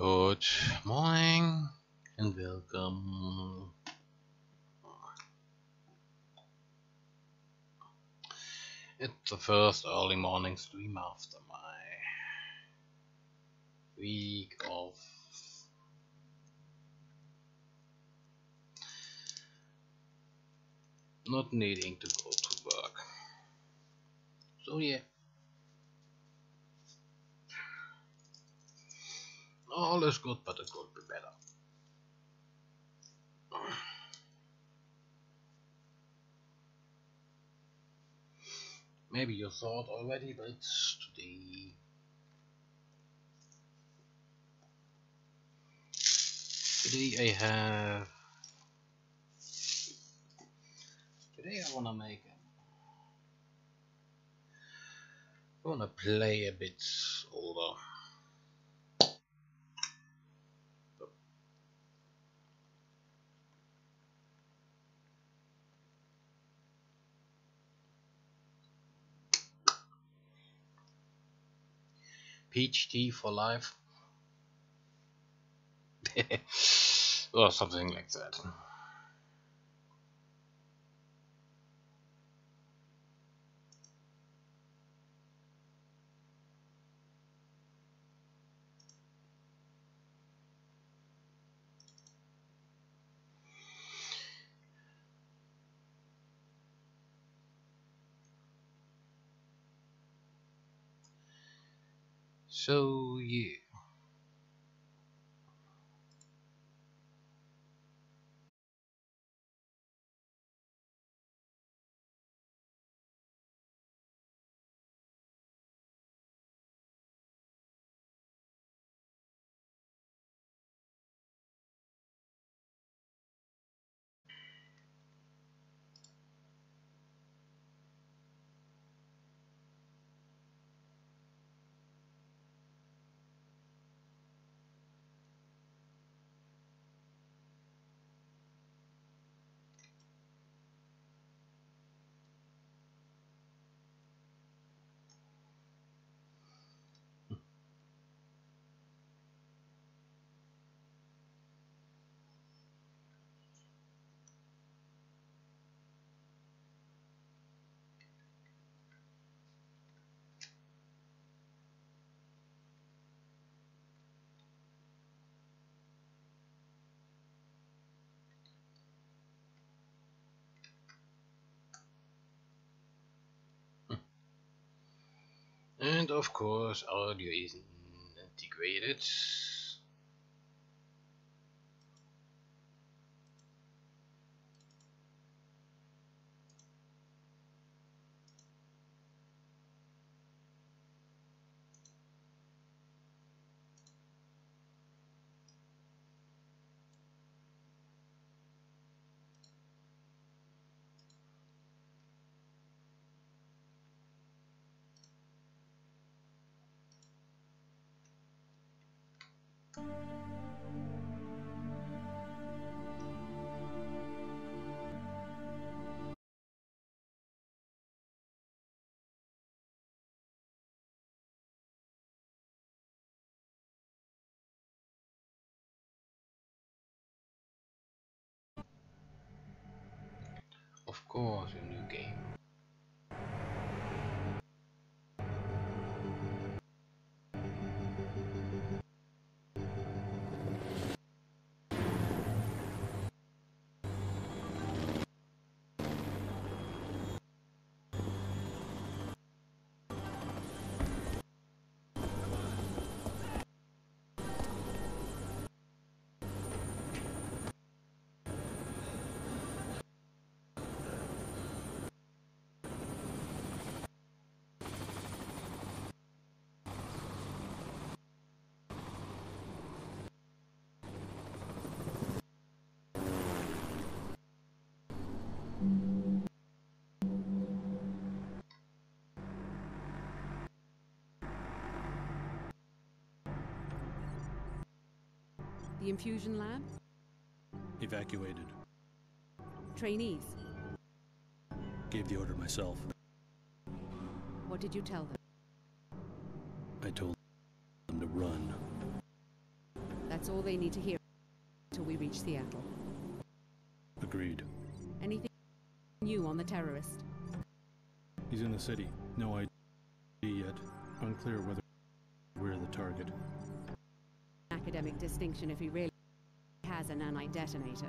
Good morning and welcome. It's the first early morning stream after my week of not needing to go to work. So yeah, all is good, but it could be better. Maybe you thought already, but today. Today I have. Today I wanna play a bit older. Peach tea for life. Or something like that. So yeah. And of course, audio is integrated. Of course, a new game. The infusion lab? Evacuated. Trainees? Gave the order myself. What did you tell them? I told them to run. That's all they need to hear until we reach Seattle. Agreed. Anything new on the terrorist? He's in the city. No ID yet. Unclear whether we're the target. Academic distinction if he really has a nanite detonator.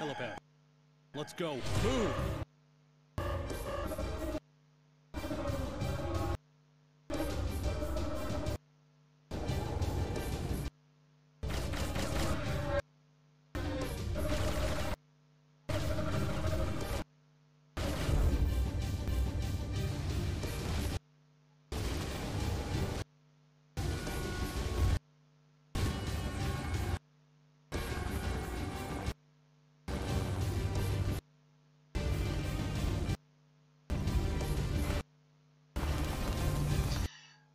Helipad. Let's go. Move!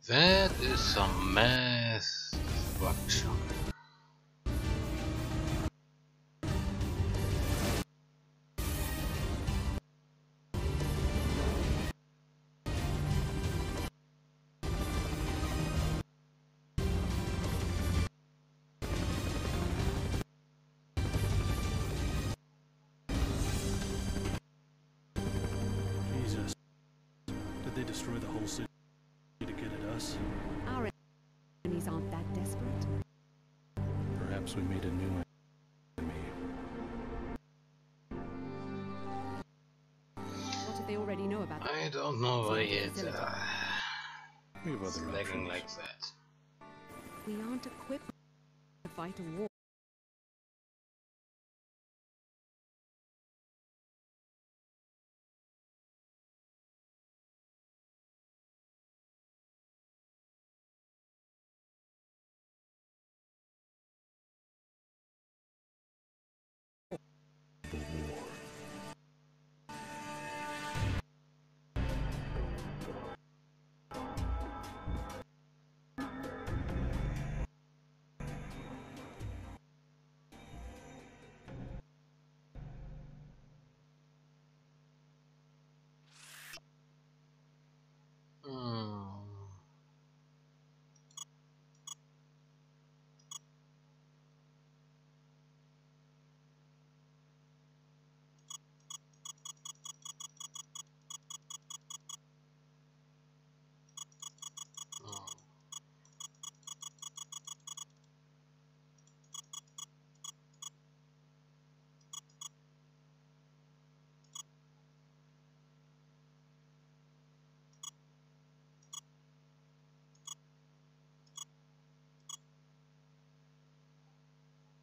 That is some mass destruction. Jesus. Did they destroy the whole city to get at us? Our enemies aren't that desperate. Perhaps we made a new enemy. What do they already know about I don't know why it's We have other lagging options. like that. We aren't equipped to fight a war.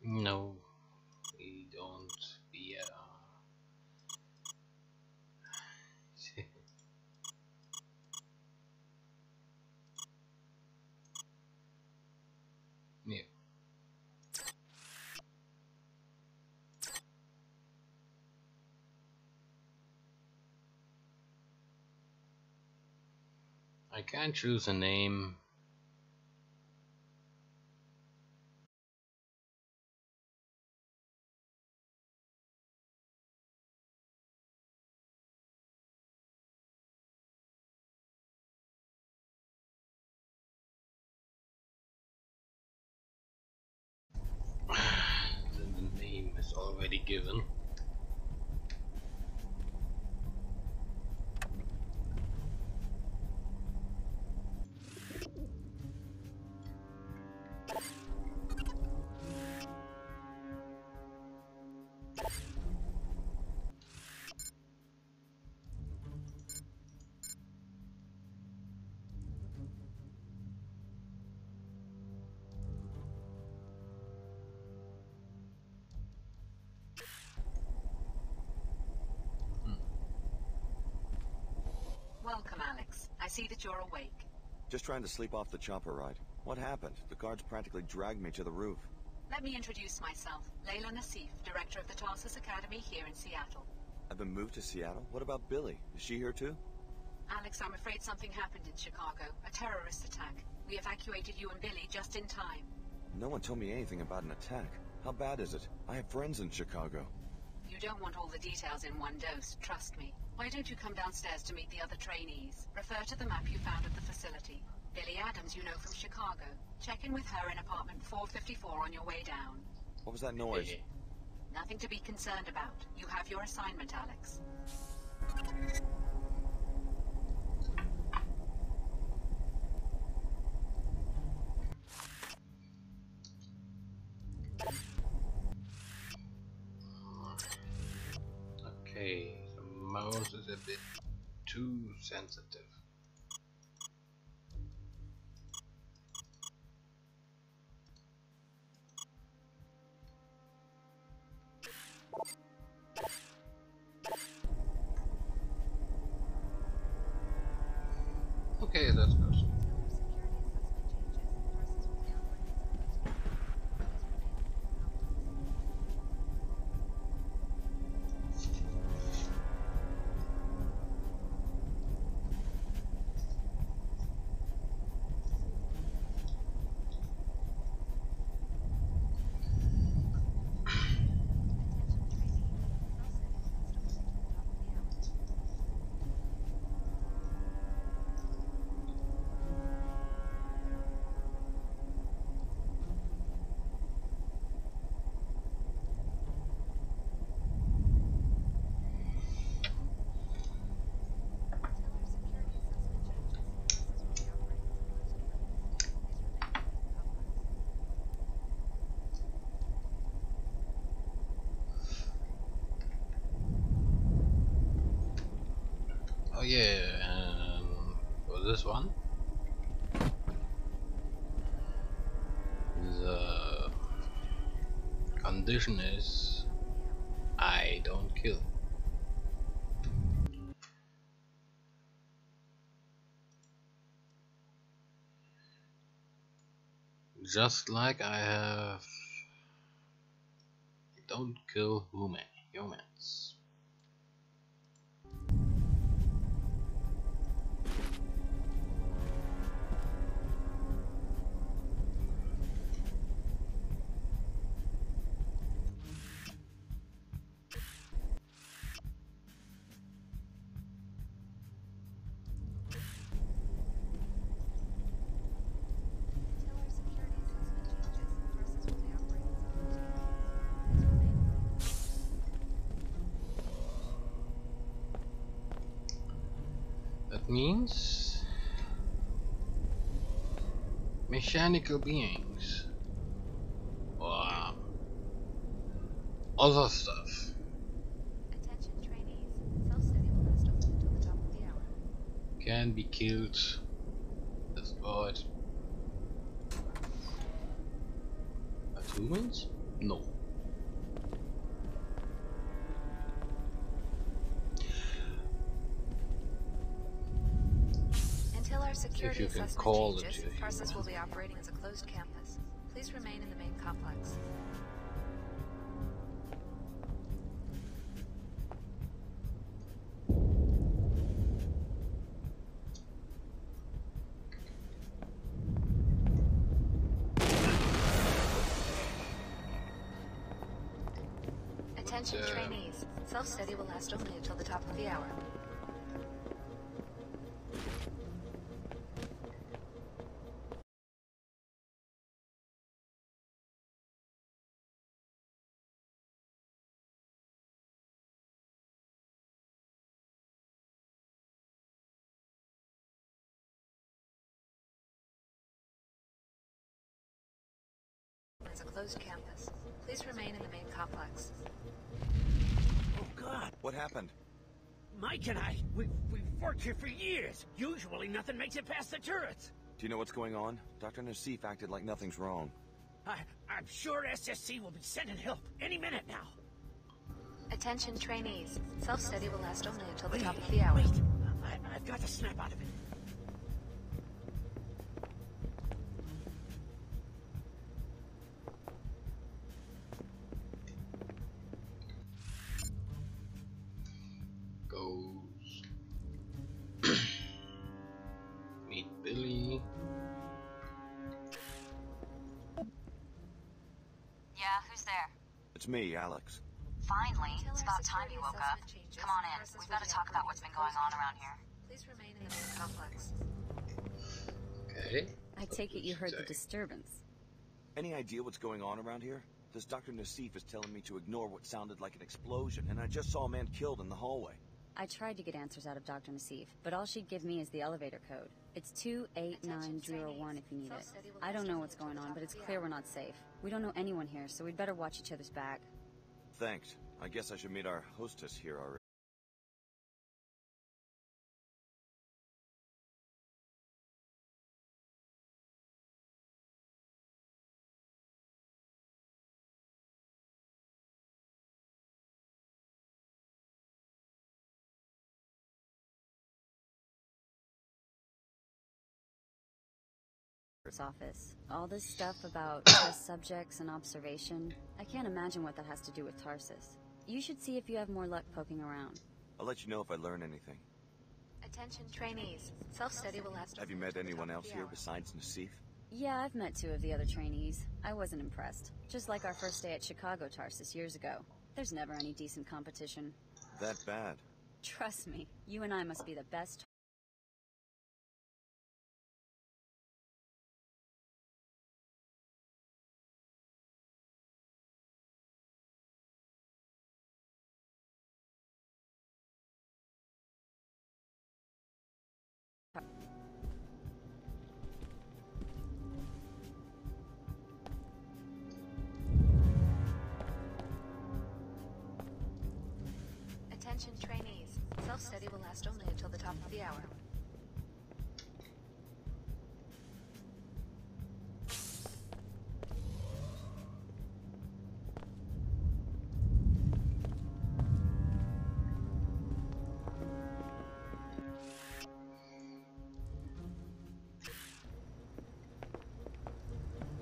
No, we don't. Yeah. Yeah. I can't choose a name. The name is already given. see that you're awake. Just trying to sleep off the chopper ride. What happened? The guards practically dragged me to the roof. Let me introduce myself. Layla Nassif, director of the Tarsus Academy here in Seattle. I've been moved to Seattle? What about Billy? Is she here too? Alex, I'm afraid something happened in Chicago. A terrorist attack. We evacuated you and Billy just in time. No one told me anything about an attack. How bad is it? I have friends in Chicago. You don't want all the details in one dose, trust me. Why don't you come downstairs to meet the other trainees? Refer to the map you found at the facility. Billy Adams you know from Chicago. Check in with her in apartment 454 on your way down. What was that noise? Nothing to be concerned about. You have your assignment, Alex. Okay, the mouse is a bit too sensitive. Okay, that's good. Oh yeah, and for this one, the condition is I don't kill. Just like I have don't kill humans. That means mechanical beings or other stuff. Attention trainees. Self-study will last only until the top of the hour. Can be killed, destroyed. But humans? No. Until our security you can assessment call it changes, your Tarsus will human. be operating as a closed campus. Please remain in the main complex. Attention trainees. Self-study will last only until the top of the hour. As a closed campus. Please remain in the main complex. Oh, God. What happened? Mike and I, we've worked here for years. Usually nothing makes it past the turrets. Do you know what's going on? Dr. Nassif acted like nothing's wrong. I'm sure SSC will be sending help any minute now. Attention trainees. Self-study will last only until the top of the hour. Wait. I've got to snap out of it. Really? Yeah, who's there? It's me, Alex. Finally, it's about time you woke up. Come on in. We've got to talk about what's been going on around here. Please remain in the main complex. Okay. I take it you heard the disturbance. Any idea what's going on around here? This Dr. Nassif is telling me to ignore what sounded like an explosion, and I just saw a man killed in the hallway. I tried to get answers out of Dr. Nassif, but all she'd give me is the elevator code. It's 28901 if you need it. I don't know what's going on, but it's clear we're not safe. We don't know anyone here, so we'd better watch each other's back. Thanks. I guess I should meet our hostess here already. Office. All this stuff about test subjects and observation, I can't imagine what that has to do with Tarsus. You should see if you have more luck poking around. I'll let you know if I learn anything. Attention trainees. Self-study will last. Have you met anyone else here besides Nassif? Yeah, I've met 2 of the other trainees. I wasn't impressed. Just like our first day at Chicago Tarsus years ago. There's never any decent competition. That bad? Trust me, you and I must be the best. Attention trainees. Self-study will last only until the top of the hour.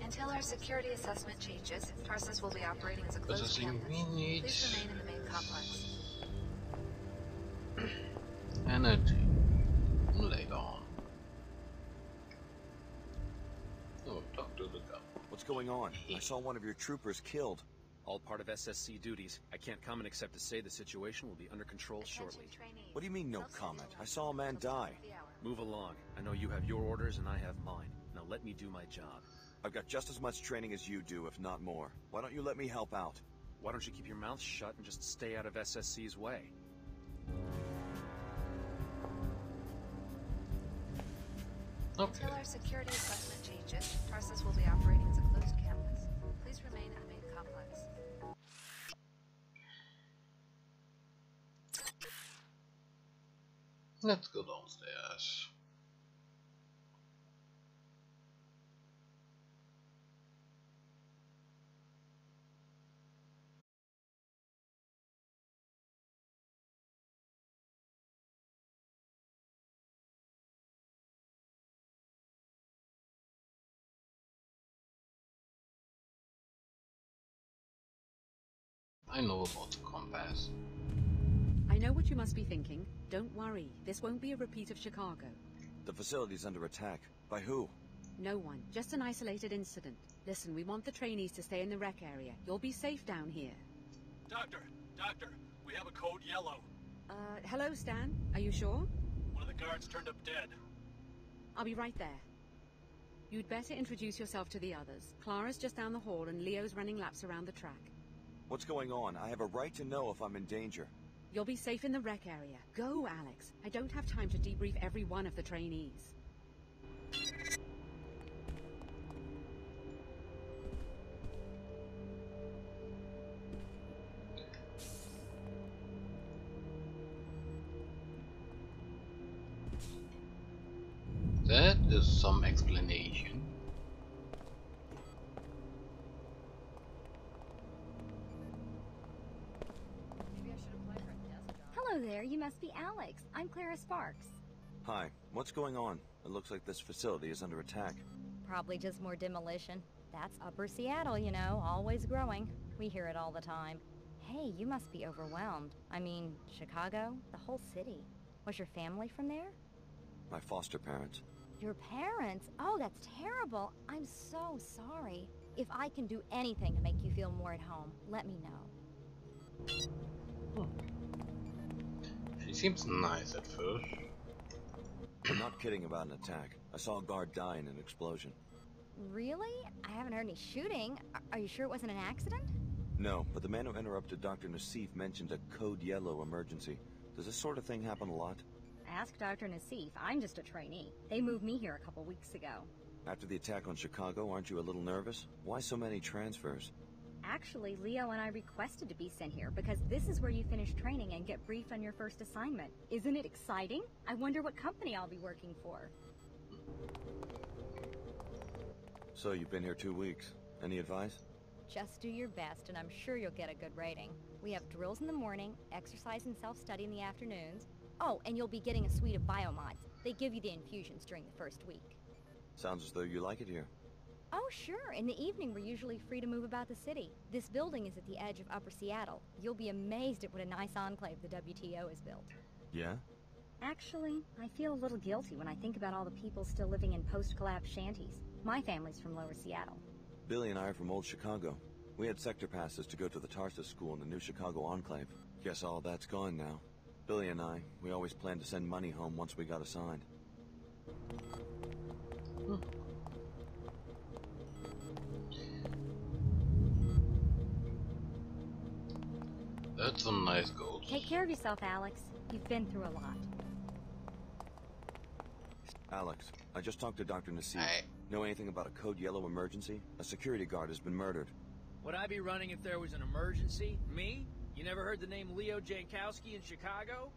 Until our security assessment changes, Tarsus will be operating as a closed campus. Please remain in the main complex. Energy. Later on. Oh, talk to the gun. What's going on? I saw one of your troopers killed. All part of SSC duties. I can't comment except to say the situation will be under control shortly. What do you mean, no comment? I saw a man die. Move along. I know you have your orders and I have mine. Now let me do my job. I've got just as much training as you do, if not more. Why don't you let me help out? Why don't you keep your mouth shut and just stay out of SSC's way? Until our security assessment changes, Tarsus will be operating as a closed campus. Please remain in the main complex. Let's go downstairs. I know about the compass. I know what you must be thinking. Don't worry, this won't be a repeat of Chicago. The facility's under attack. By who? No one, just an isolated incident. Listen, we want the trainees to stay in the rec area. You'll be safe down here. Doctor, we have a code yellow. Hello, Stan. Are you sure? One of the guards turned up dead. I'll be right there. You'd better introduce yourself to the others. Clara's just down the hall and Leo's running laps around the track. What's going on? I have a right to know if I'm in danger. You'll be safe in the rec area. Go, Alex. I don't have time to debrief every one of the trainees. That is some explanation. Hello there, you must be Alex. I'm Clara Sparks. Hi, what's going on? It looks like this facility is under attack. Probably just more demolition. That's Upper Seattle, you know, always growing. We hear it all the time. Hey, you must be overwhelmed. I mean, Chicago, the whole city. Was your family from there? My foster parents. Your parents? Oh, that's terrible. I'm so sorry. If I can do anything to make you feel more at home, let me know. She seems nice at first. I'm not kidding about an attack. I saw a guard die in an explosion. Really? I haven't heard any shooting. Are you sure it wasn't an accident? No, but the man who interrupted Dr. Nassif mentioned a Code Yellow emergency. Does this sort of thing happen a lot? Ask Dr. Nassif. I'm just a trainee. They moved me here a couple weeks ago. After the attack on Chicago, aren't you a little nervous? Why so many transfers? Actually, Leo and I requested to be sent here because this is where you finish training and get briefed on your first assignment. Isn't it exciting? I wonder what company I'll be working for. So you've been here 2 weeks. Any advice? Just do your best, and I'm sure you'll get a good rating. We have drills in the morning, exercise and self-study in the afternoons. Oh, and you'll be getting a suite of biomods. They give you the infusions during the first week. Sounds as though you like it here. Oh, sure. In the evening, we're usually free to move about the city. This building is at the edge of Upper Seattle. You'll be amazed at what a nice enclave the WTO has built. Yeah? Actually, I feel a little guilty when I think about all the people still living in post-collapse shanties. My family's from Lower Seattle. Billy and I are from Old Chicago. We had sector passes to go to the Tarsus school in the new Chicago enclave. Guess all that's gone now. Billy and I, we always planned to send money home once we got assigned. That's a nice goal. Take care of yourself, Alex. You've been through a lot. Alex, I just talked to Dr. Nassif. Hey. Know anything about a Code Yellow emergency? A security guard has been murdered. Would I be running if there was an emergency? Me? You never heard the name Leo Jankowski in Chicago?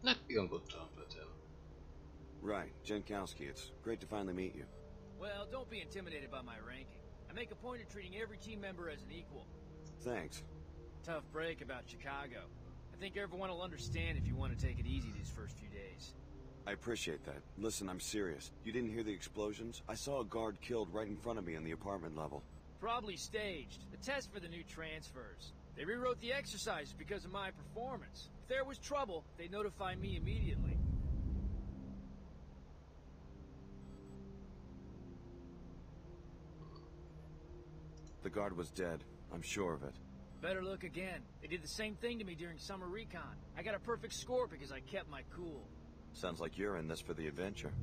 Let's be on good terms with him. Right, Jankowski, it's great to finally meet you. Well, don't be intimidated by my ranking. I make a point of treating every team member as an equal. Thanks. Tough break about Chicago. I think everyone will understand if you want to take it easy these first few days. I appreciate that. Listen, I'm serious. You didn't hear the explosions? I saw a guard killed right in front of me on the apartment level. Probably staged. The test for the new transfers. They rewrote the exercises because of my performance. If there was trouble, they'd notify me immediately. The guard was dead. I'm sure of it. Better look again. They did the same thing to me during summer recon. I got a perfect score because I kept my cool. Sounds like you're in this for the adventure.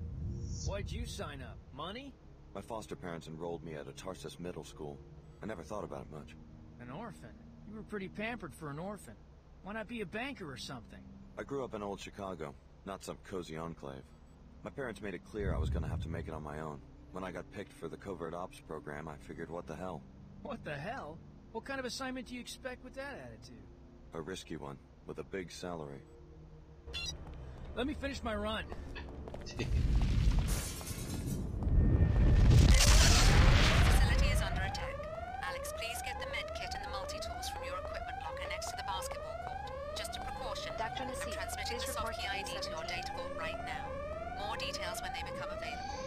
Why'd you sign up? Money? My foster parents enrolled me at a Tarsus middle school. I never thought about it much. An orphan? You were pretty pampered for an orphan. Why not be a banker or something? I grew up in Old Chicago, not some cozy enclave. My parents made it clear I was gonna have to make it on my own. When I got picked for the Covert Ops program, I figured what the hell. What the hell? What kind of assignment do you expect with that attitude? A risky one, with a big salary. Let me finish my run. Facility is under attack. Alex, please get the med kit and the multi-tools from your equipment locker next to the basketball court. Just a precaution. Dr. Nassif, I'm transmitting the soft key ID to your data vault right now. More details when they become available.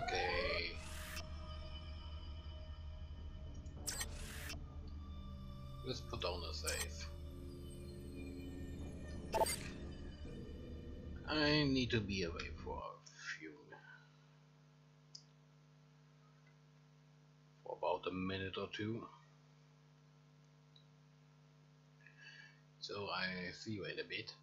Okay. Let's put on a save. I need to be away for about a minute or two. So I see you in a bit.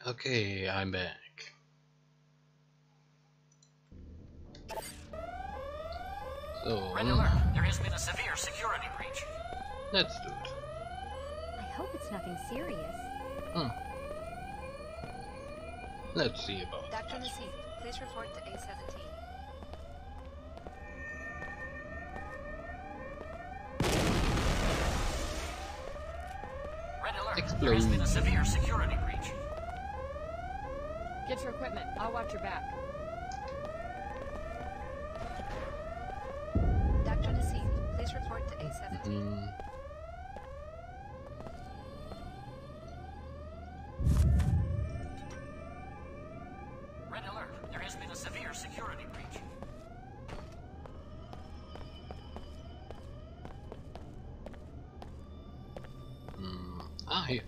Okay, I'm back. So, Red alert! There has been a severe security breach. Let's do it. I hope it's nothing serious. Let's see about Dr. that. Nassif, please report to A17. Red alert! Explode. There has been a severe security breach. Get your equipment. I'll watch your back. Dr. Nassif, please report to A17. Red alert! There has been a severe security breach. Here.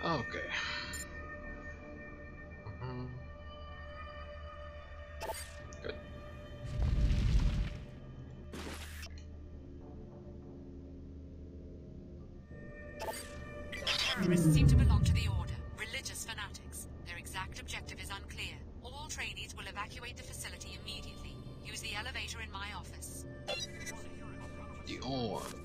Okay. Good. Terrorists seem to belong to the Order, religious fanatics. Their exact objective is unclear. All trainees will evacuate the facility immediately. Use the elevator in my office. The Order.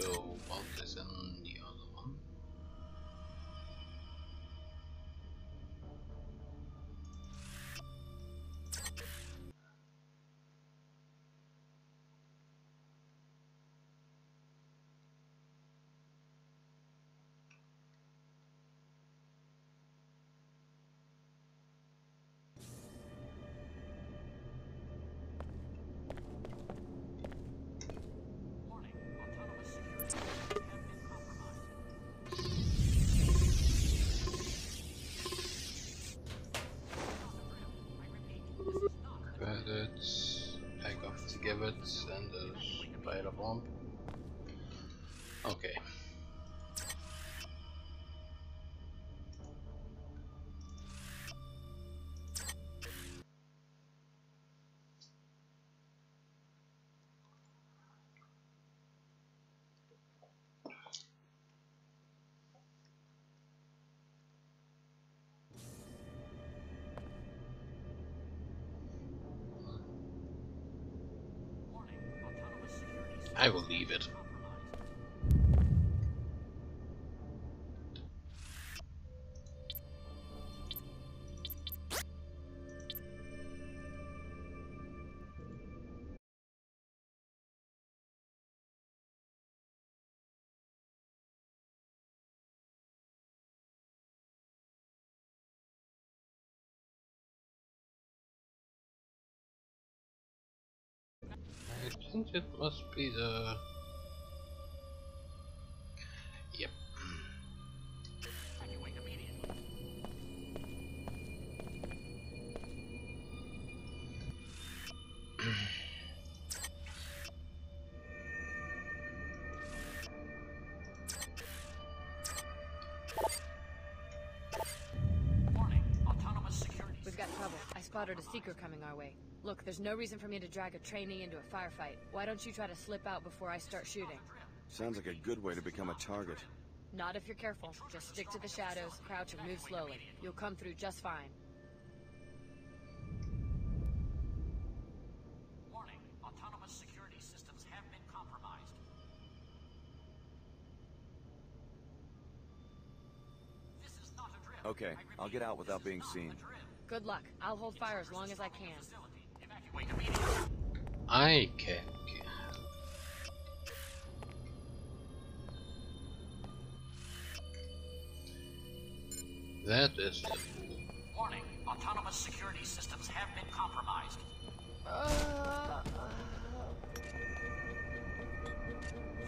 So, what is in the other one? Credits, pack of cigars, and a spider bomb. Okay. I will leave it. I think it must be the... Yep. We've got trouble. I spotted spotted a seeker coming our way. Look, there's no reason for me to drag a trainee into a firefight. Why don't you try to slip out before I start shooting? Sounds like a good way to become a target. Not if you're careful. Just stick to the shadows, crouch, and move slowly. You'll come through just fine. Warning, autonomous security systems have been compromised. This is not a drill. Okay, I'll get out without being seen. Good luck. I'll hold fire as long as I can. Evacuate immediately. I can. That is it. Warning, autonomous security systems have been compromised.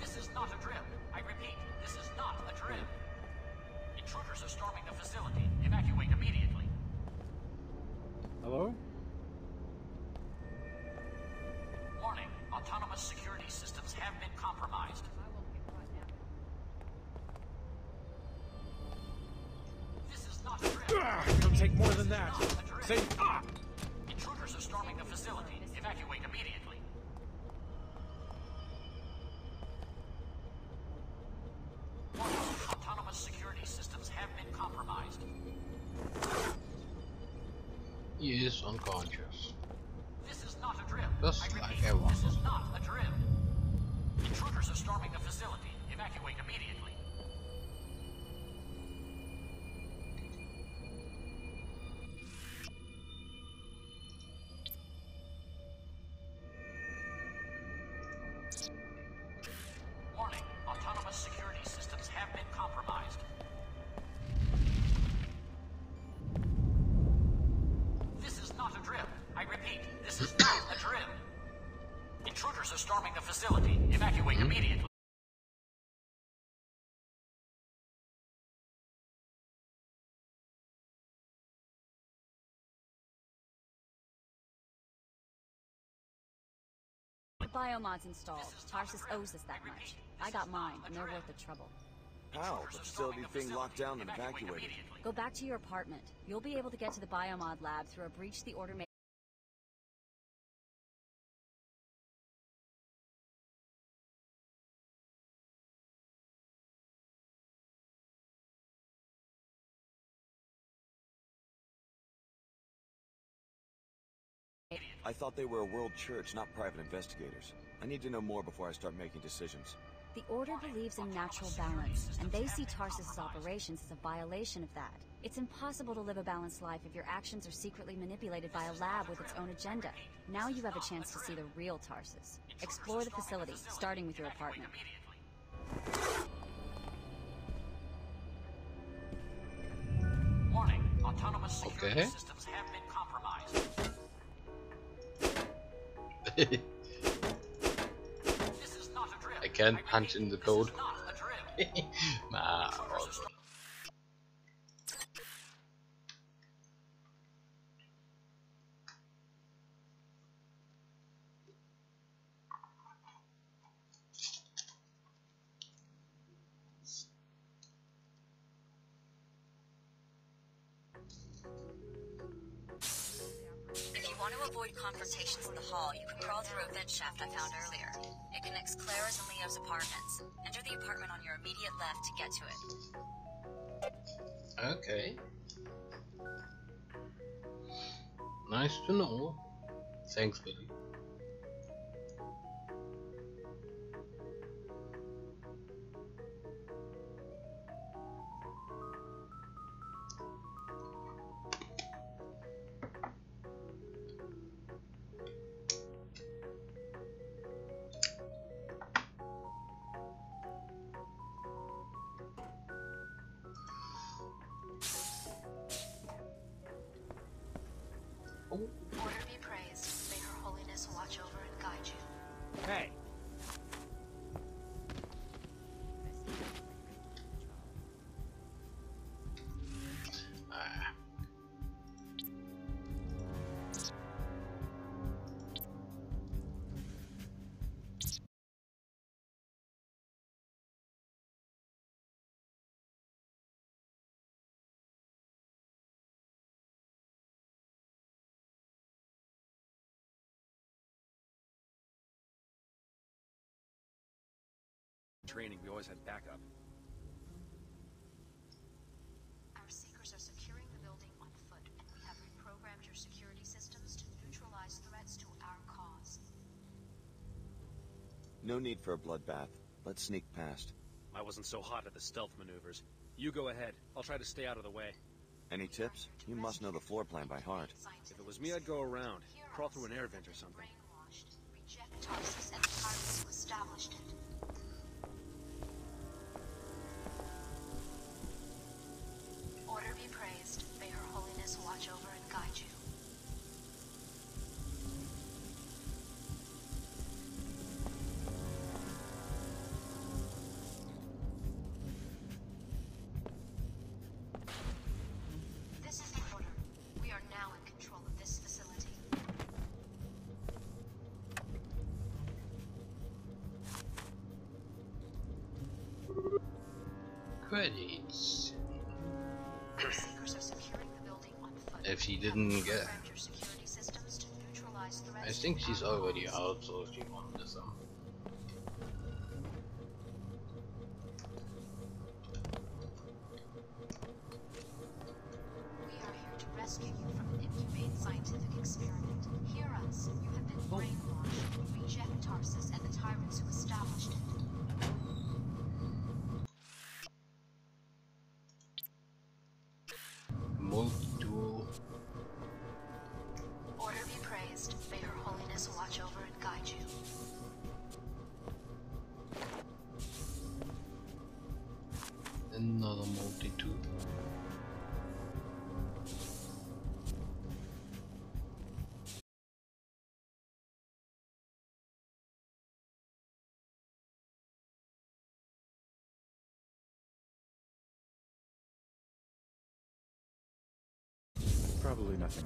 This is not a drill. I repeat, this is not a drill. Intruders are storming the facility. Evacuate immediately. Hello? Warning, autonomous security systems have been compromised. This is not a drill. It'll take more than that. Say, Intruders are storming the facility. Evacuate immediately. Warning, autonomous security systems have been compromised. He is unconscious. This is not a drill. Just I repeat, like everyone. this is not a drill. Intruders are storming the facility. Evacuate immediately. Warning, autonomous security systems have been compromised. This is not a drill. I repeat, this is not a drill. Intruders are storming the facility. Evacuate immediately. The biomod's installed. Tarsus owes us that much. I got mine, and they're worth the trouble. How? The facility being locked down and evacuated. Go back to your apartment. You'll be able to get to the biomod lab through a breach the order made. I thought they were a world church, not private investigators. I need to know more before I start making decisions. The Order believes in natural balance, and they see Tarsus's operations as a violation of that. It's impossible to live a balanced life if your actions are secretly manipulated by a lab with its own agenda. Now you have a chance to see the real Tarsus. Explore the facility, starting with your apartment. Warning, autonomous security Okay. systems have been compromised. This is not a drill. I can't punch in the code. This is not a drill. Nah. Intruders are storming If you want to avoid confrontations in the hall, you can crawl through a vent shaft I found earlier. It connects Clara's and Leo's apartments. Enter the apartment on your immediate left to get to it. Okay. Nice to know. Thanks, Billy. Order be praised. May her holiness watch over and guide you. hey, training, we always had backup. Our seekers are securing the building on foot, and we have reprogrammed your security systems to neutralize threats to our cause. No need for a bloodbath. Let's sneak past. I wasn't so hot at the stealth maneuvers. You go ahead. I'll try to stay out of the way. Any tips? You must know the floor plan by heart. If it was me, I'd go around. Crawl through an air vent or something. Reject Tarsus and the tyrants who established it. Order be praised. May Her Holiness watch over and guide you. This is the order. We are now in control of this facility. Credits. Our seekers are securing the building on foot. If she didn't get... Programmed your security systems to neutralize threats. I think she's already out, so she won this one. We are here to rescue you from an inhumane scientific experiment. Hear us. You have been brainwashed. Reject Tarsus and the tyrants who established it. Multi-tool. Order be praised. May Her Holiness watch over and guide you. Another multi-tool. Probably nothing.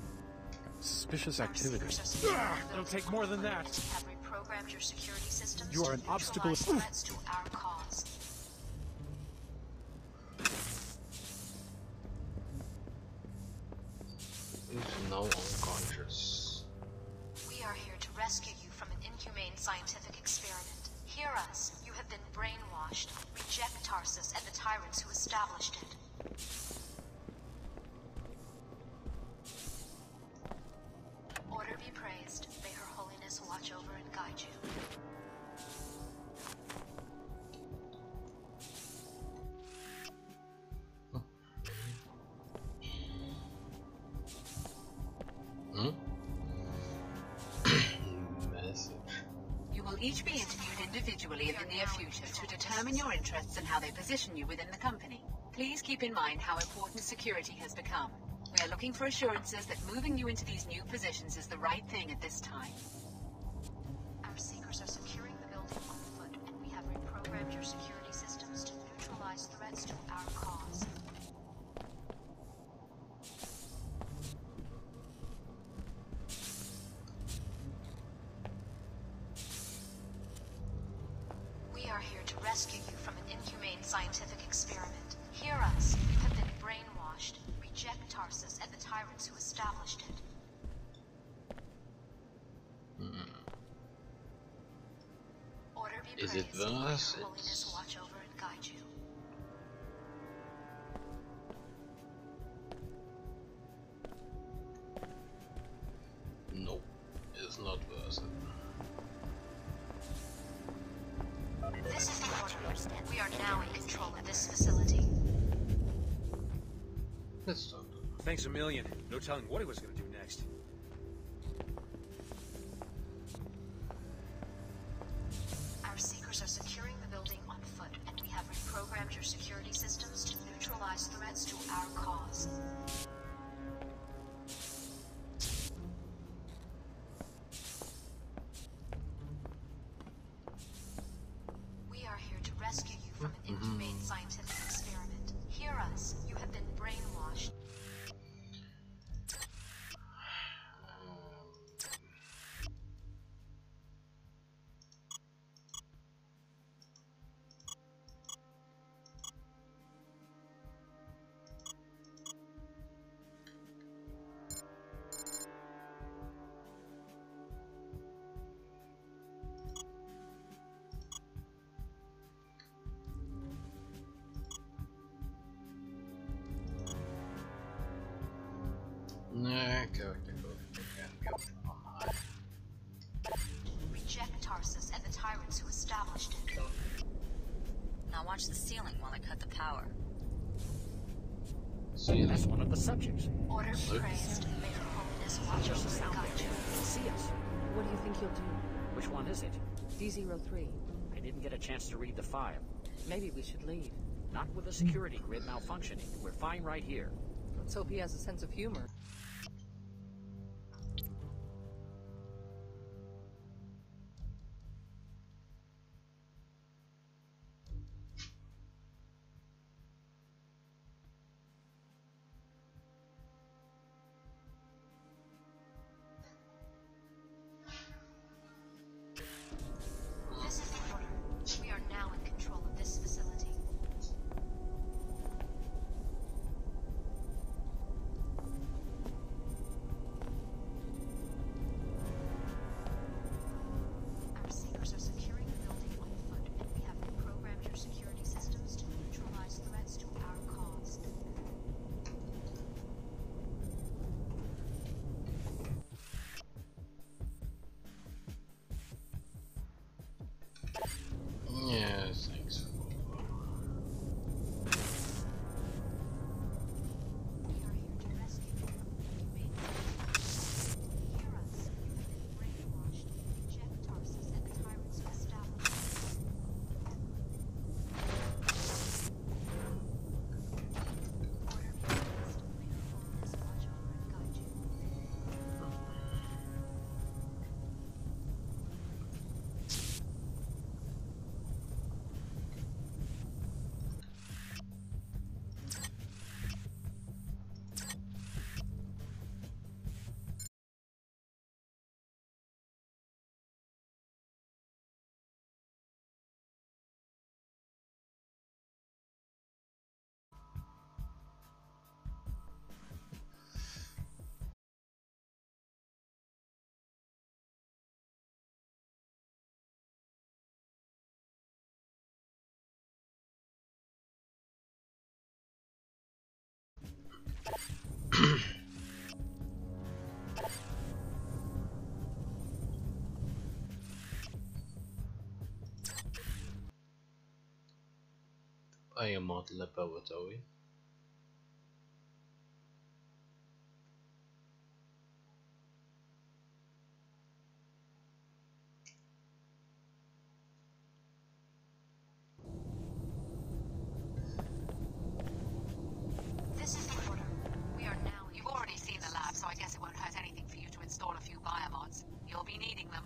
Suspicious activity. It'll take more than that. Have reprogrammed your security systems. You are an to obstacle. neutralize threats to our cause. Is now unconscious. We are here to rescue you from an inhumane scientific experiment. Hear us. You have been brainwashed. Reject Tarsus and the tyrants who established it. Order be praised. May Her Holiness watch over and guide you. Message. You will each be interviewed individually in the near future to determine your interests and how they position you within the company. Please keep in mind how important security has become. We are looking for assurances that moving you into these new positions is the right thing at this time. Our seekers are securing the building on foot, and we have reprogrammed your security systems to neutralize threats to our cause. We are here to rescue you from an inhumane scientific experiment. Hear us. You have been brainwashed. Reject Tarsus and the tyrants who established it. Order be Is praised. it Venice? Your Holiness watch over and guide you. No, it's not worth it. This is the order. We are now in control of this facility. Let's talk. Thanks a million. No telling what he was going to do next. Our seekers are securing the building on foot, and we have reprogrammed your security systems to neutralize threats to our cause. We are here to rescue you from an inhumane scientific experiment. Hear us. You have been brainwashed. Character growth can be on high. Reject Tarsus and the tyrants who established it. Now watch the ceiling while I cut the power. See, that's one of the subjects. Order be praised. May her holiness watch over and guide you. See us. What do you think you'll do? Which one is it? D03. I didn't get a chance to read the file. Maybe we should leave. Not with the security grid malfunctioning. We're fine right here. Let's hope he has a sense of humor. This is the order. We are now in control of this facility. Our seekers are securing the building on foot, and we have reprogrammed your security systems to neutralize threats to our cause. Yes, thanks. We are here to rescue you. You may hear us. You have been brainwashed. Reject Tarsus and the tyrants who established it. Order be praised. May her holiness watch over and guide you. Biomod laboratory. This is the order. We are now in You've already seen the lab, so I guess it won't hurt anything for you to install a few biomods. You'll be needing them.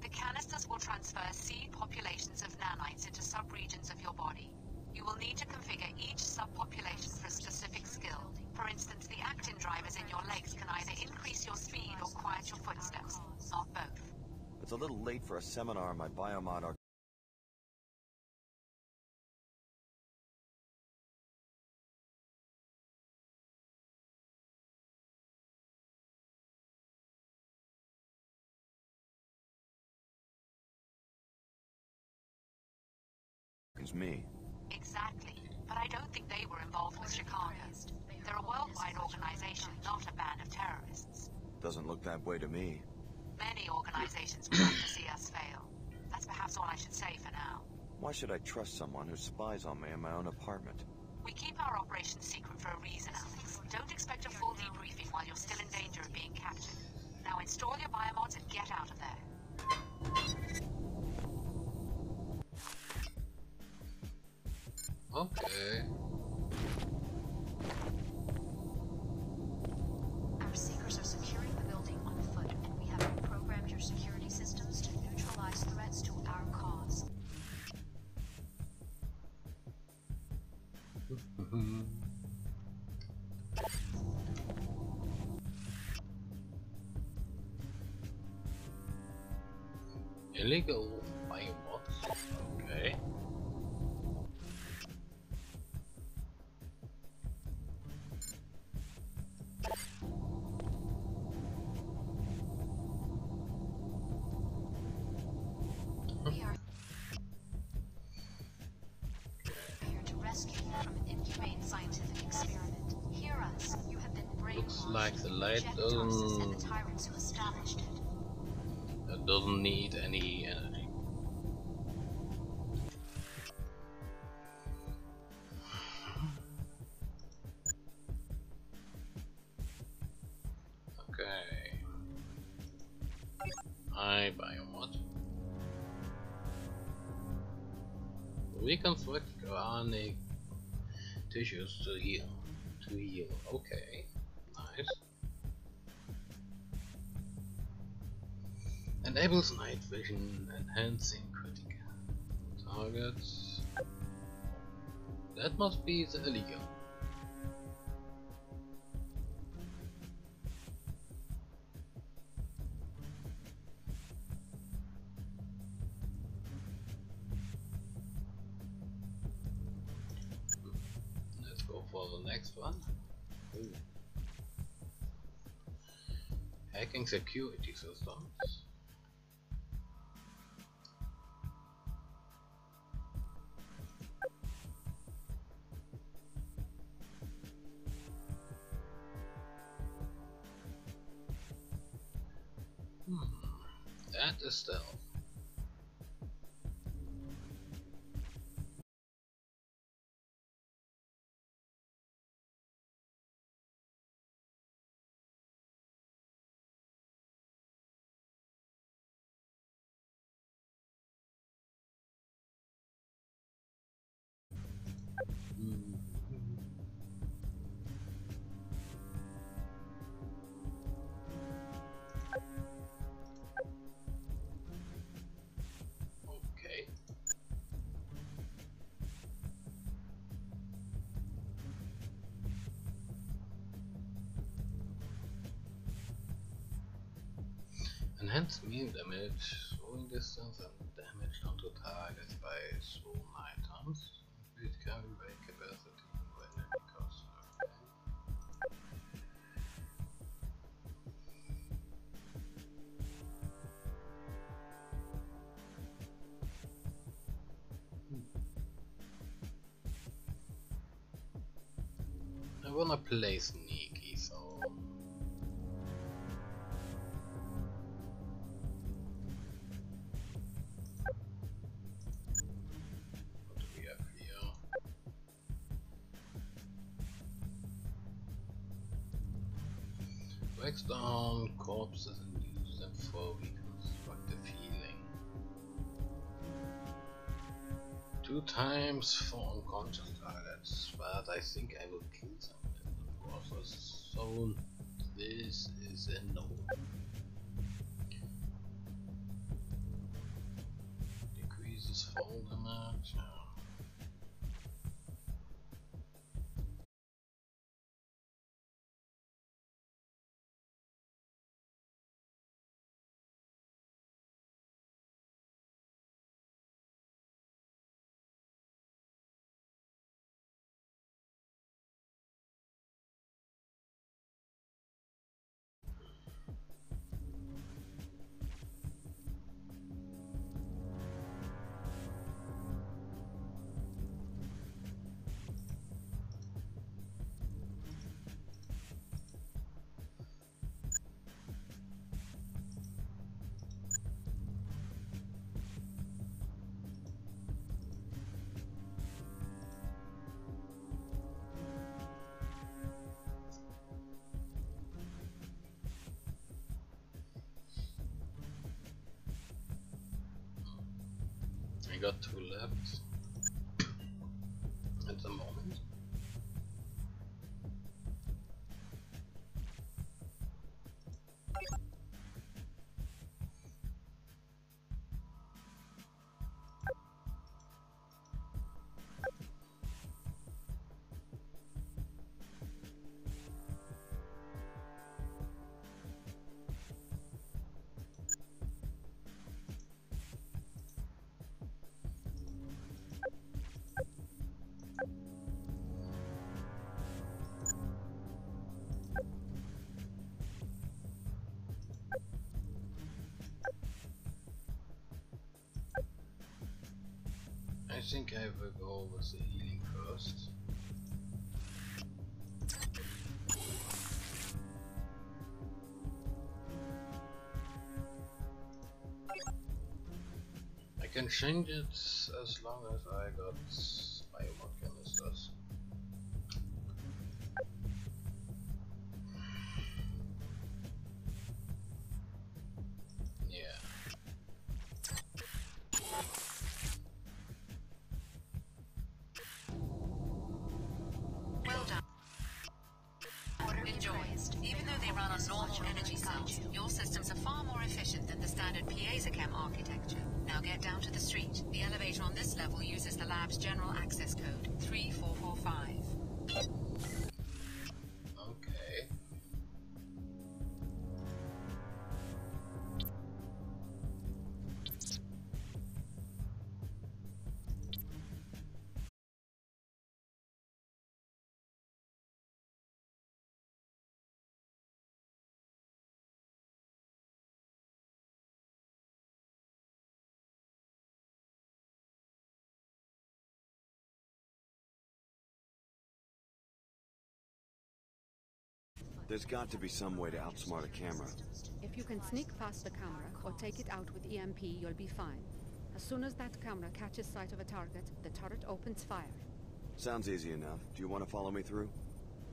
The canisters will transfer seed populations of nanites into subregions of your body. You will need to configure each subpopulation for a specific skill. For instance, the actin drivers in your legs can either increase your speed or quiet your footsteps, not both. It's a little late for a seminar on my biomod arc. It's me. Exactly. But I don't think they were involved with Chicago. They're a worldwide organization, not a band of terrorists. Doesn't look that way to me. Many organizations would like to see us fail. That's perhaps all I should say for now. Why should I trust someone who spies on me in my own apartment? We keep our operations secret for a reason, Alex. Don't expect a full debriefing while you're still in danger of being captured. Now install your biomods and get out of there. Okay. Our seekers are securing the building on foot, and we have reprogrammed your security systems to neutralize threats to our cause. Illegal biomods. Okay. We are here to rescue you from an inhumane scientific experiment. Hear us. You have been brainwashed. like the light doesn't need any energy. Okay. I biomod. Reconstruct organic tissues to heal. Okay. Nice. Enables night vision, enhancing critical targets. That must be the illegal. Let's go for the next one. Ooh. Hacking security systems. That is stealth. Enhance mean damage, throwing distance and damage onto targets by thrown items. Increase carry weight capacity when enemy costs. I wanna play sneaky, so wax down corpses and use them for reconstructive healing. 2 times for unconscious targets, but I think I will kill them in the process, so this is a no. Decreases fall damage. I got 2 left at the moment. I think I will go with the healing first. can change it as long as I got biomod canisters. Yeah. Well done. Enjoy. Even though they run on normal energy cells, your systems are far more efficient than the standard Piezochem architecture. Now get down to the street. The elevator on this level uses the lab's general access code, 3445. Okay. There's got to be some way to outsmart a camera. If you can sneak past the camera or take it out with EMP, you'll be fine. As soon as that camera catches sight of a target, the turret opens fire. Sounds easy enough. Do you want to follow me through?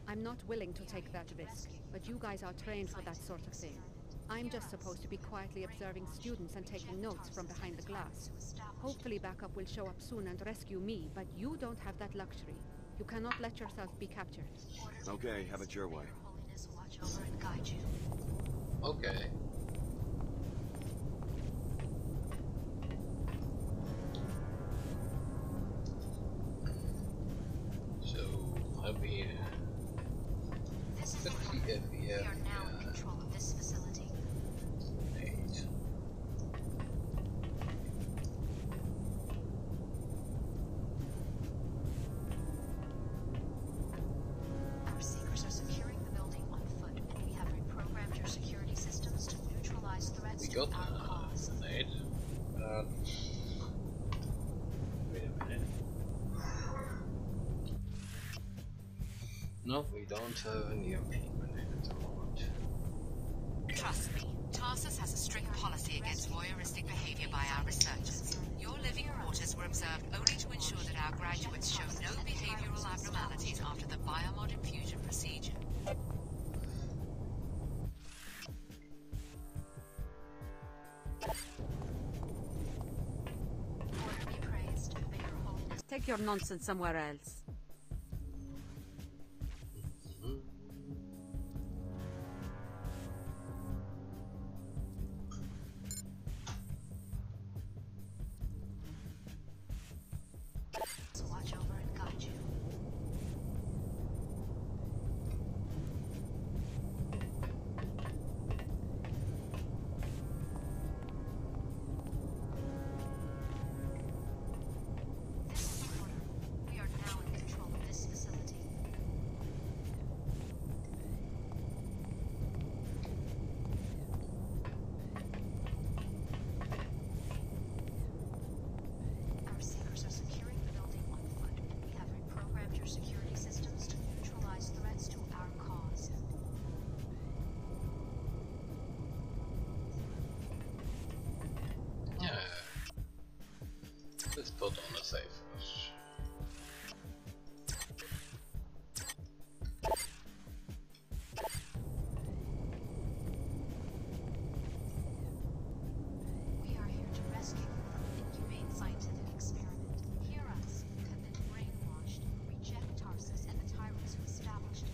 I'm not willing to take that risk, but you guys are trained for that sort of thing. I'm just supposed to be quietly observing students and taking notes from behind the glass. Hopefully backup will show up soon and rescue me, but you don't have that luxury. You cannot let yourself be captured. Okay, have it your way. Watch over and guide you. Okay. So, I'll be 50 FEF. We are now in control of this facility. 8. Our seekers are securing the building on foot, and we have reprogrammed your security systems to neutralize threats to our cause. Wait a minute. No, we don't have an EMP grenade at the moment. Trust me, Tarsus has a strict policy against voyeuristic behavior by our researchers. Your living quarters were observed only to ensure that our graduates show no behavioral abnormalities after the biomod infusion procedure. Take your nonsense somewhere else. So watch over and guide you. We are now in control of this facility. Our seekers are securing the building on foot, and we have reprogrammed your security systems to neutralize threats to our cause. Yeah. Let's put on a safe first. We are here to rescue you from an inhumane scientific experiment. Hear us. You have been brainwashed. Reject Tarsus and the tyrants who established it.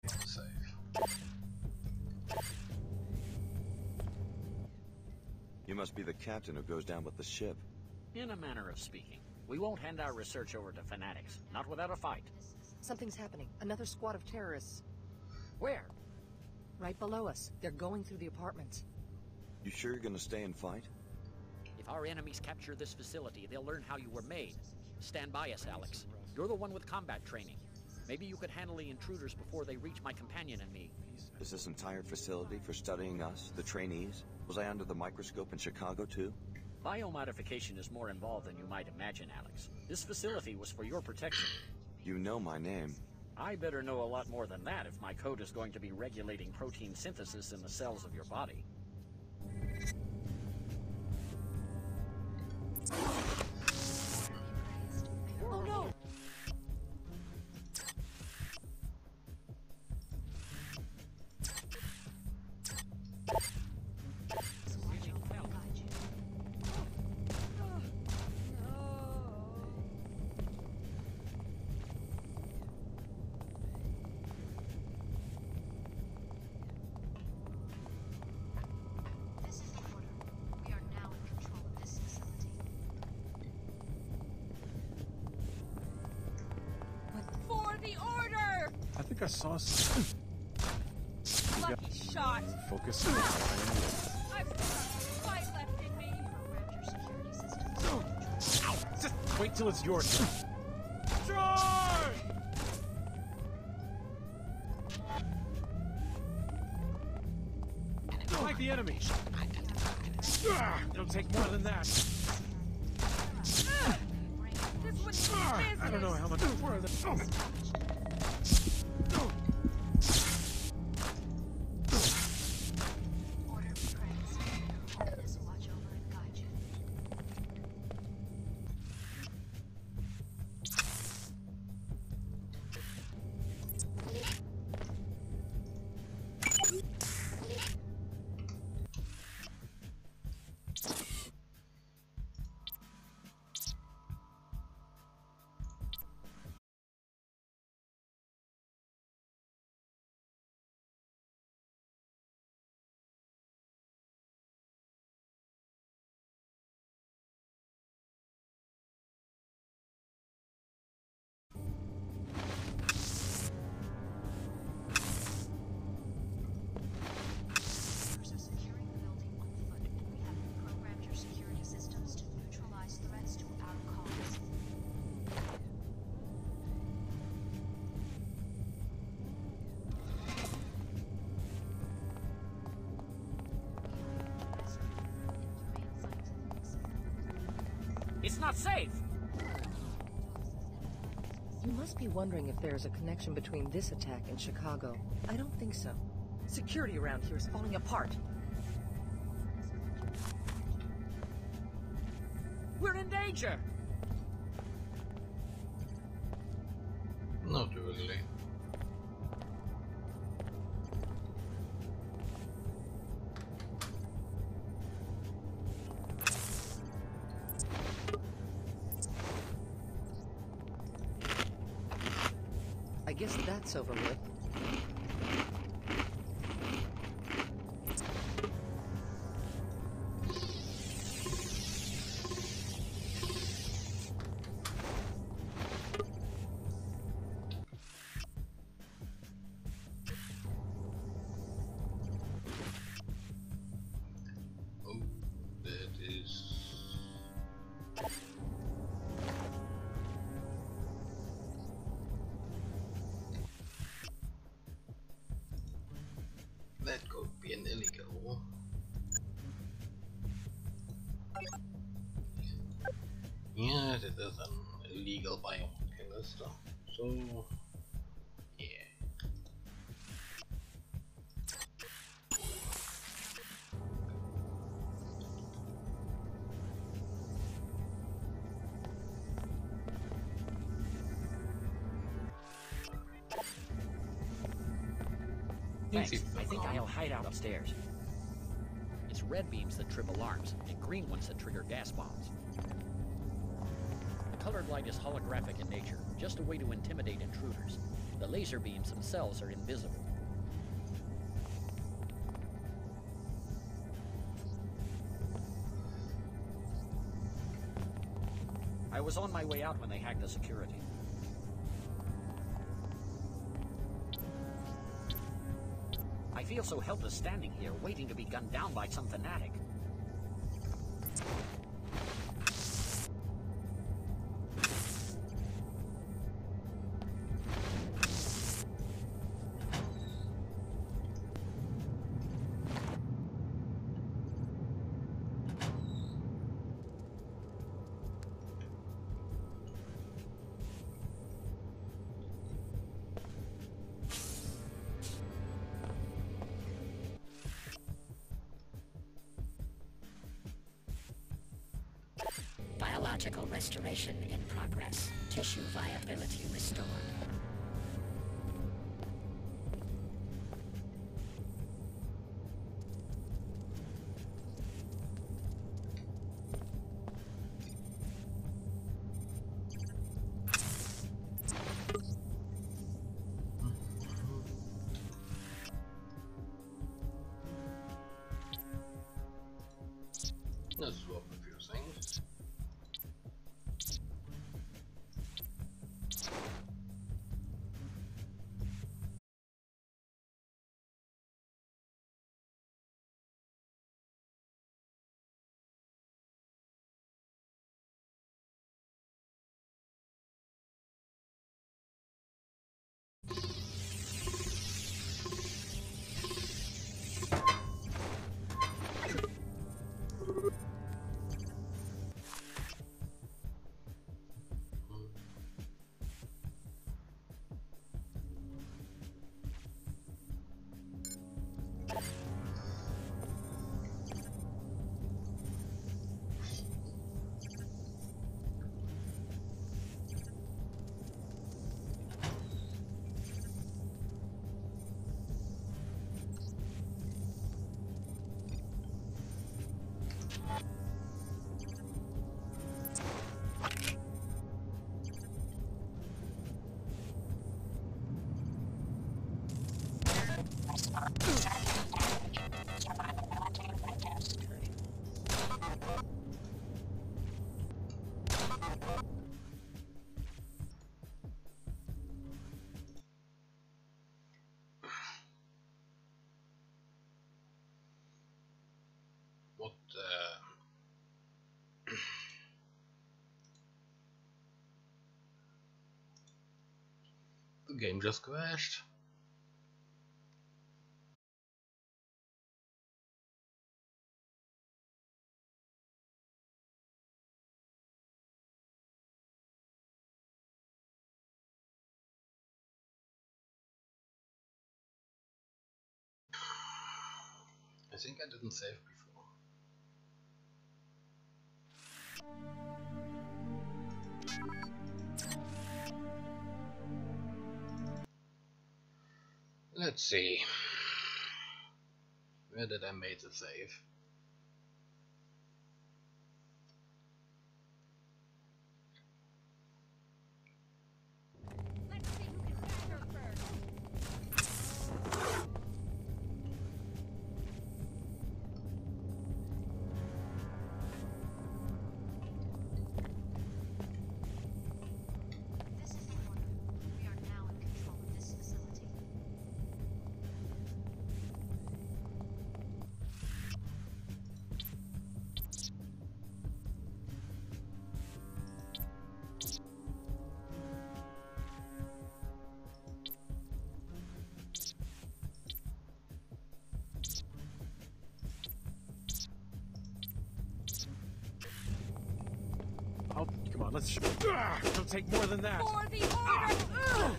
Safe. You must be the captain who goes down with the ship. In a manner of speaking. We won't hand our research over to fanatics, not without a fight. Something's happening. Another squad of terrorists. Where? Right below us. They're going through the apartments. You sure you're gonna stay and fight? If our enemies capture this facility, they'll learn how you were made. Stand by us, Alex. You're the one with combat training. Maybe you could handle the intruders before they reach my companion and me. Is this entire facility for studying us, the trainees? Was I under the microscope in Chicago, too? Biomodification is more involved than you might imagine, Alex. This facility was for your protection. You know my name. I better know a lot more than that if my code is going to be regulating protein synthesis in the cells of your body. Oh no! This is the order. We are now in control of this facility. For the order! I think I saw some. Lucky shot! Focus on the I've got fight left in me. Just wait till it's your turn. Charge! Fight the enemy. It'll take more than that. This one's I don't know how much it's worth. Order praised. Let us watch over and guide you. It's not safe! You must be wondering if there's a connection between this attack and Chicago. I don't think so. Security around here is falling apart. We're in danger! Not really. I guess that's over with. Oh, that is... That could be an illegal. Yeah, that is an illegal biochemist. So, yeah. Thanks. I think I'll hide out upstairs. It's red beams that trip alarms, and green ones that trigger gas bombs. The colored light is holographic in nature, just a way to intimidate intruders. The laser beams themselves are invisible. I was on my way out when they hacked the security. I feel so helpless standing here, waiting to be gunned down by some fanatic. Biological restoration in progress. Tissue viability restored. Let's swap a few things. What the game just crashed. I think I didn't save before. Let's see. Where did I make the save? Oh, come on, let's... Don't take more than that! For the order!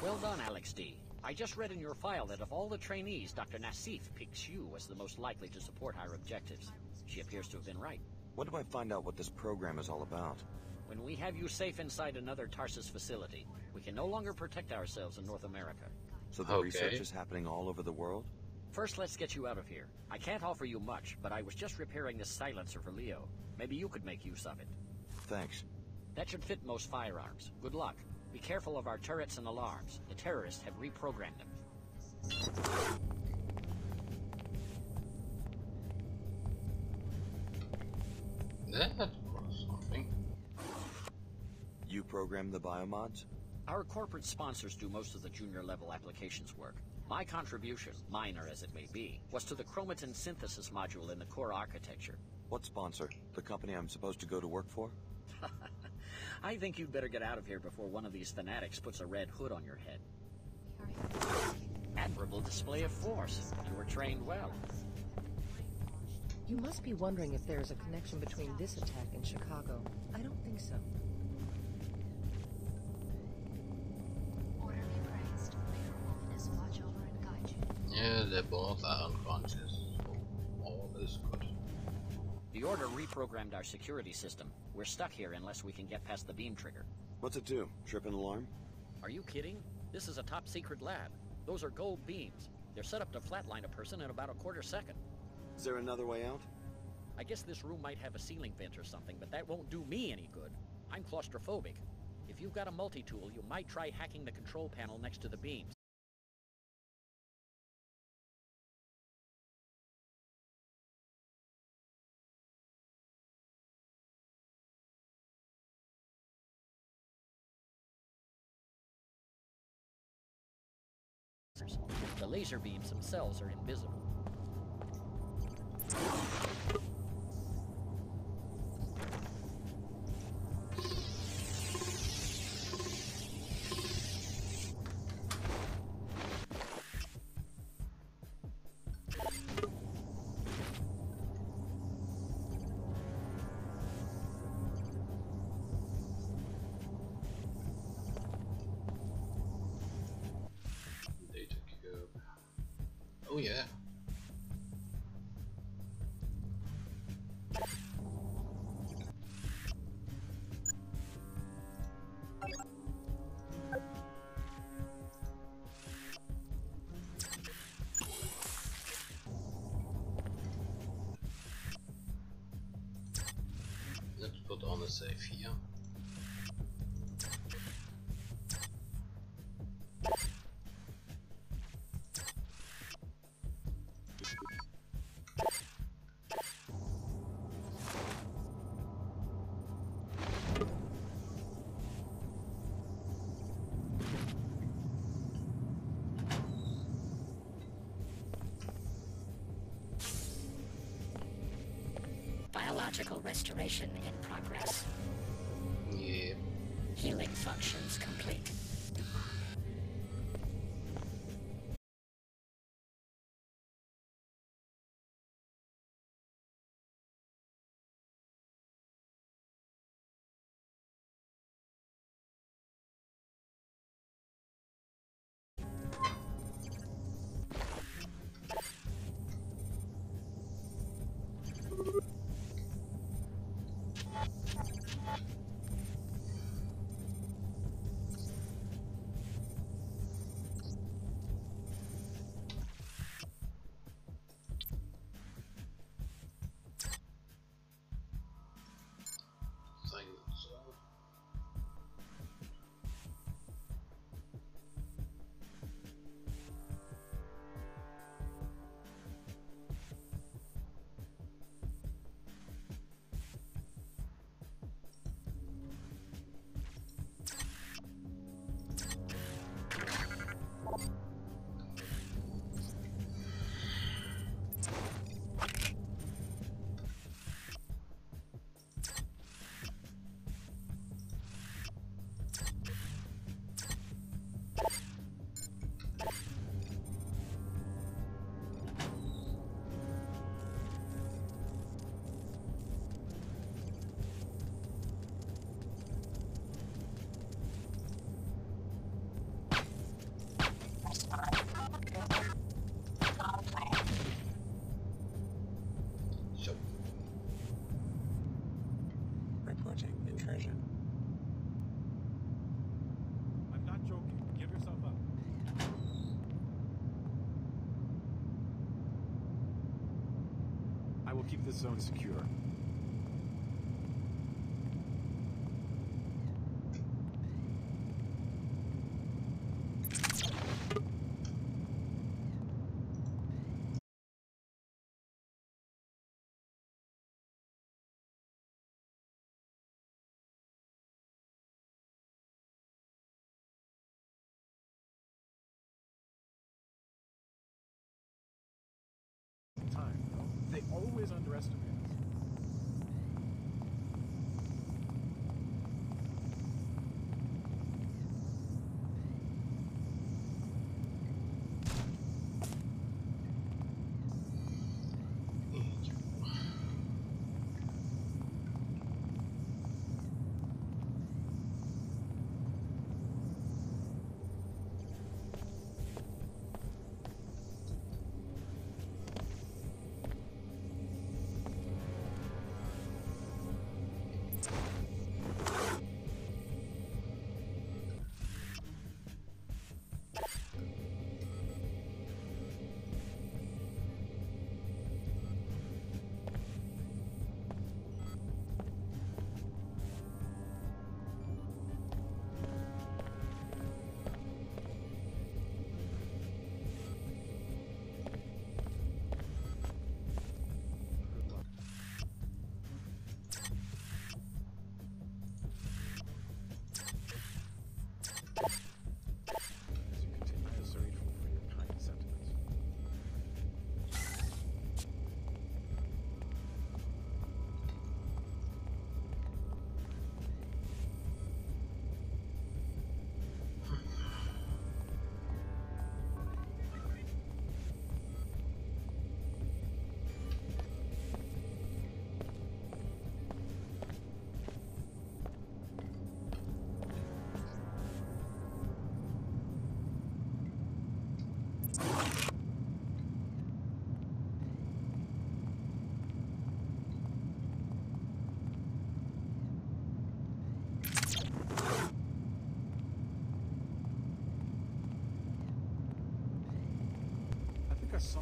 Well done, Alex D. I just read in your file that of all the trainees, Dr. Nassif picks you as the most likely to support our objectives. She appears to have been right. When do I find out what this program is all about? When we have you safe inside another Tarsus facility, we can no longer protect ourselves in North America. So the research is happening all over the world? First, let's get you out of here. I can't offer you much, but I was just repairing this silencer for Leo. Maybe you could make use of it. Thanks. That should fit most firearms. Good luck. Be careful of our turrets and alarms. The terrorists have reprogrammed them. That was something. You program the biomods? Our corporate sponsors do most of the junior level applications work. My contribution, minor as it may be, was to the chromatin synthesis module in the core architecture. What sponsor? The company I'm supposed to go to work for? I think you'd better get out of here before one of these fanatics puts a red hood on your head. Admirable display of force. You were trained well. You must be wondering if there is a connection between this attack and Chicago. I don't think so. Order be praised. Mayor Wolfness watch over and guide you. Yeah, they both are unconscious, so all is good. The Order reprogrammed our security system. We're stuck here unless we can get past the beam trigger. What's it do? Trip an alarm? Are you kidding? This is a top-secret lab. Those are gold beams. They're set up to flatline a person in about a quarter second. Is there another way out? I guess this room might have a ceiling vent or something, but that won't do me any good. I'm claustrophobic. If you've got a multi-tool, you might try hacking the control panel next to the beams. The laser beams themselves are invisible. Data cube. Oh yeah. Let's put on a safe here. Biological restoration in progress. Yeah. Healing functions complete. Reporting intrusion. I'm not joking. Give yourself up. I will keep this zone secure. Time, though. They always underestimate us.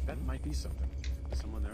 That might be something. Is someone there?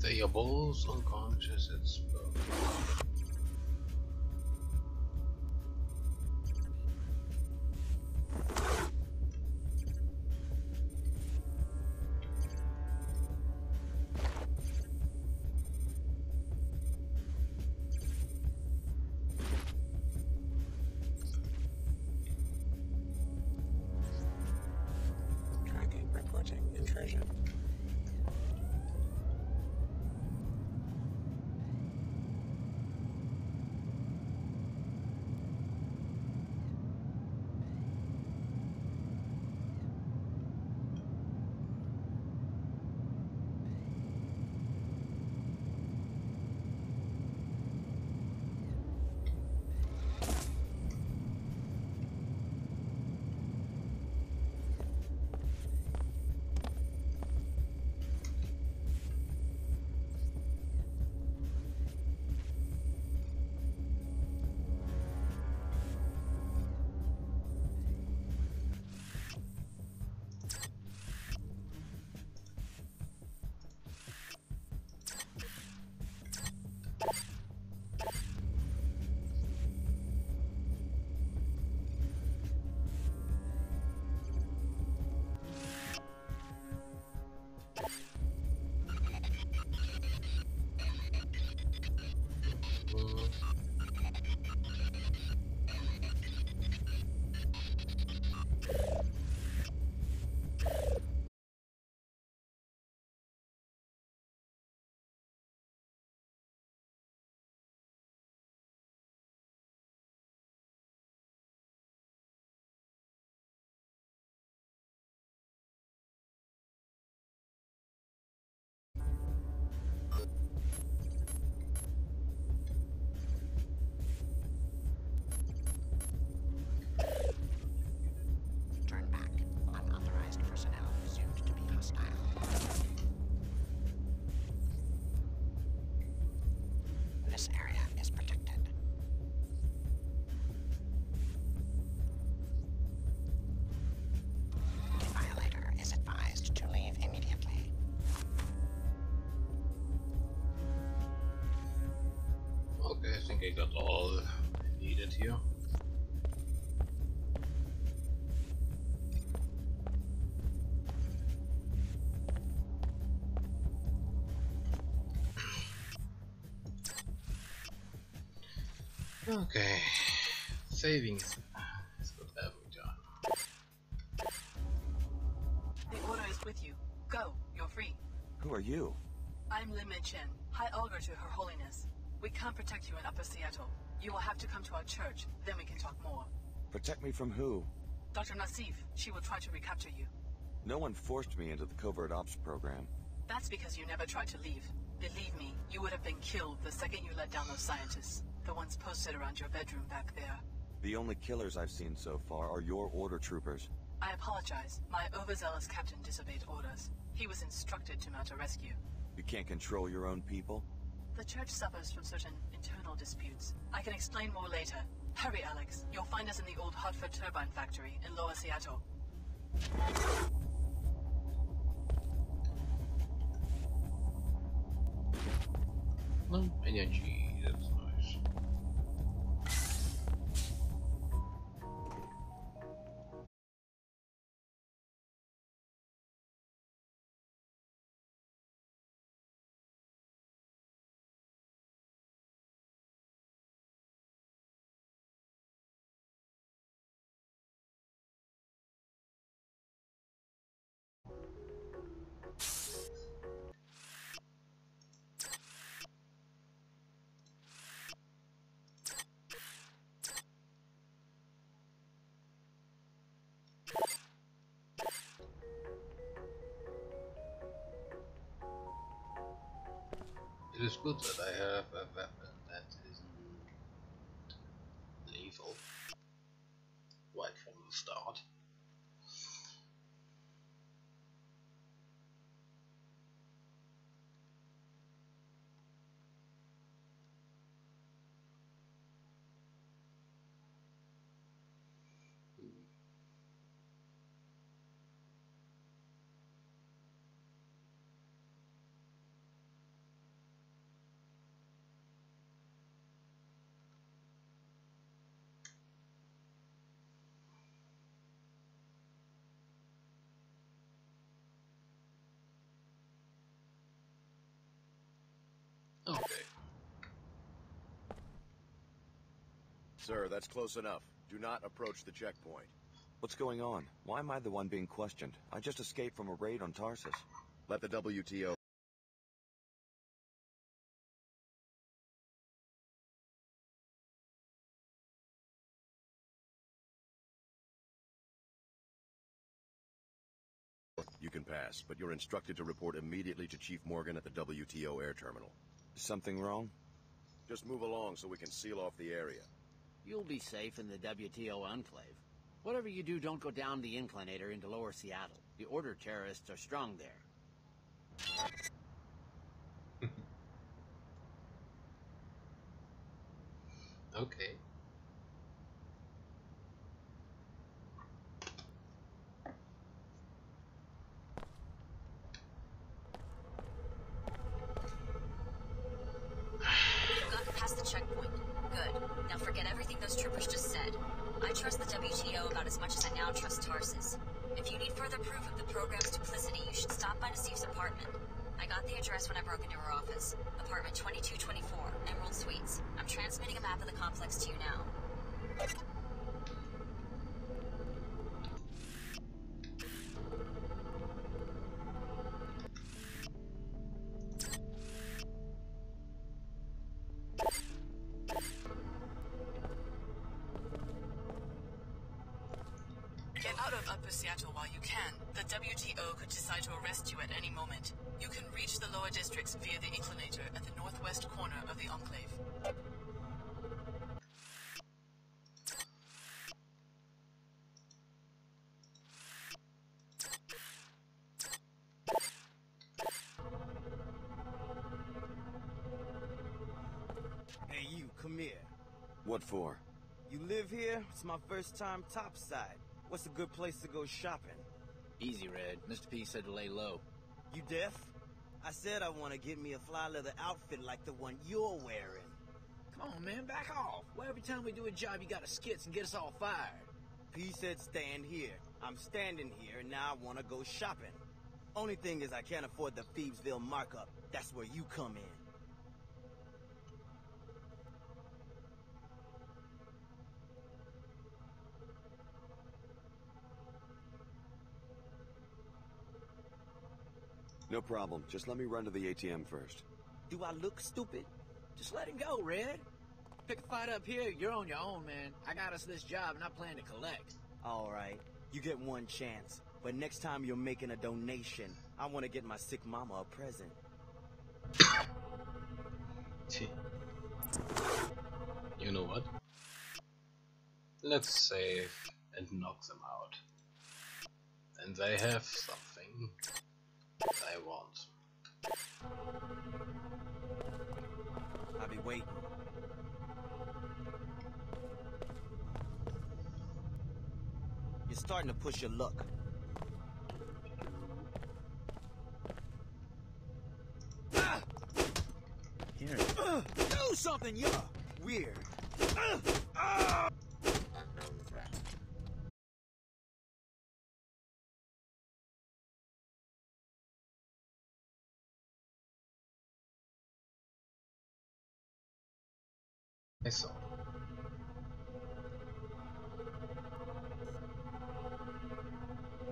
They are both unconscious at spoke. Tracking, reporting, intrusion. Turn back. Unauthorized personnel presumed to be hostile. This area is protected. The violator is advised to leave immediately. Okay, I think I got all needed here. Okay, savings is what have we done. The order is with you. Go, you're free. Who are you? I'm Lin Mei Chen, High Augur to Her Holiness. We can't protect you in Upper Seattle. You will have to come to our church, then we can talk more. Protect me from who? Dr. Nassif, she will try to recapture you. No one forced me into the covert ops program. That's because you never tried to leave. Believe me, you would have been killed the second you let down those scientists. The ones posted around your bedroom back there. The only killers I've seen so far are your order troopers. I apologize. My overzealous captain disobeyed orders. He was instructed to mount a rescue. You can't control your own people? The church suffers from certain internal disputes. I can explain more later. Hurry, Alex. You'll find us in the old Hartford turbine factory in Lower Seattle. Energy, that's nice. is good that I have a weapon that isn't lethal right from the start. Okay. Sir, that's close enough. Do not approach the checkpoint. What's going on? Why am I the one being questioned? I just escaped from a raid on Tarsus. Let the WTO... You can pass, but you're instructed to report immediately to Chief Morgan at the WTO air terminal. Something wrong? Just move along so we can seal off the area. You'll be safe in the WTO enclave. Whatever you do, don't go down the inclinator into Lower Seattle. The Order terrorists are strong there. Okay. You've gotten past the checkpoint. Good. Now forget everything those troopers just said. I trust the WTO about as much as I now trust Tarsus. If you need further proof of the program's duplicity, you should stop by Nassif's apartment. I got the address when I broke into her office. Apartment 2224, Emerald Suites. I'm transmitting a map of the complex to you now. Get out of Upper Seattle while you can. The WTO could decide to arrest you at any moment. You can reach the lower districts via the inclinator at the northwest corner of the enclave. Hey, you, come here. What for? You live here? It's my first time topside. What's a good place to go shopping? Easy, Red. Mr. P said to lay low. You deaf? I said I want to get me a fly leather outfit like the one you're wearing. Come on, man, back off. Well, every time we do a job, you gotta skits and get us all fired. P said stand here. I'm standing here, and now I want to go shopping. Only thing is I can't afford the Phoebesville markup. That's where you come in. No problem. Just let me run to the ATM first. Do I look stupid? Just let him go, Red. Pick a fight up here, you're on your own, man. I got us this job, and I plan to collect. All right. You get one chance. But next time you're making a donation, I want to get my sick mama a present. You know what? Let's save and knock them out. And they have something I want. I'll be waiting. You're starting to push your luck. Here. Do something, you weird. I saw.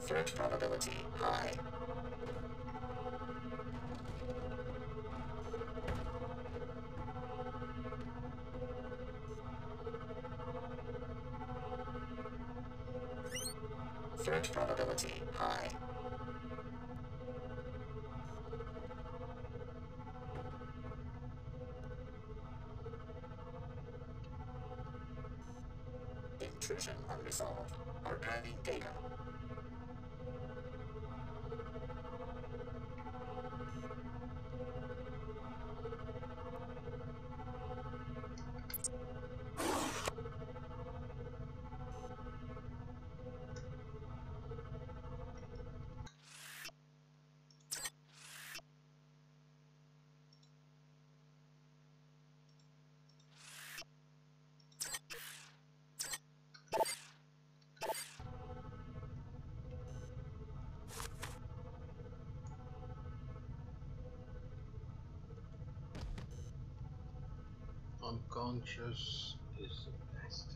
Threat probability high. Threat probability high. intrusion unresolved. Archiving data. Unconscious is the best.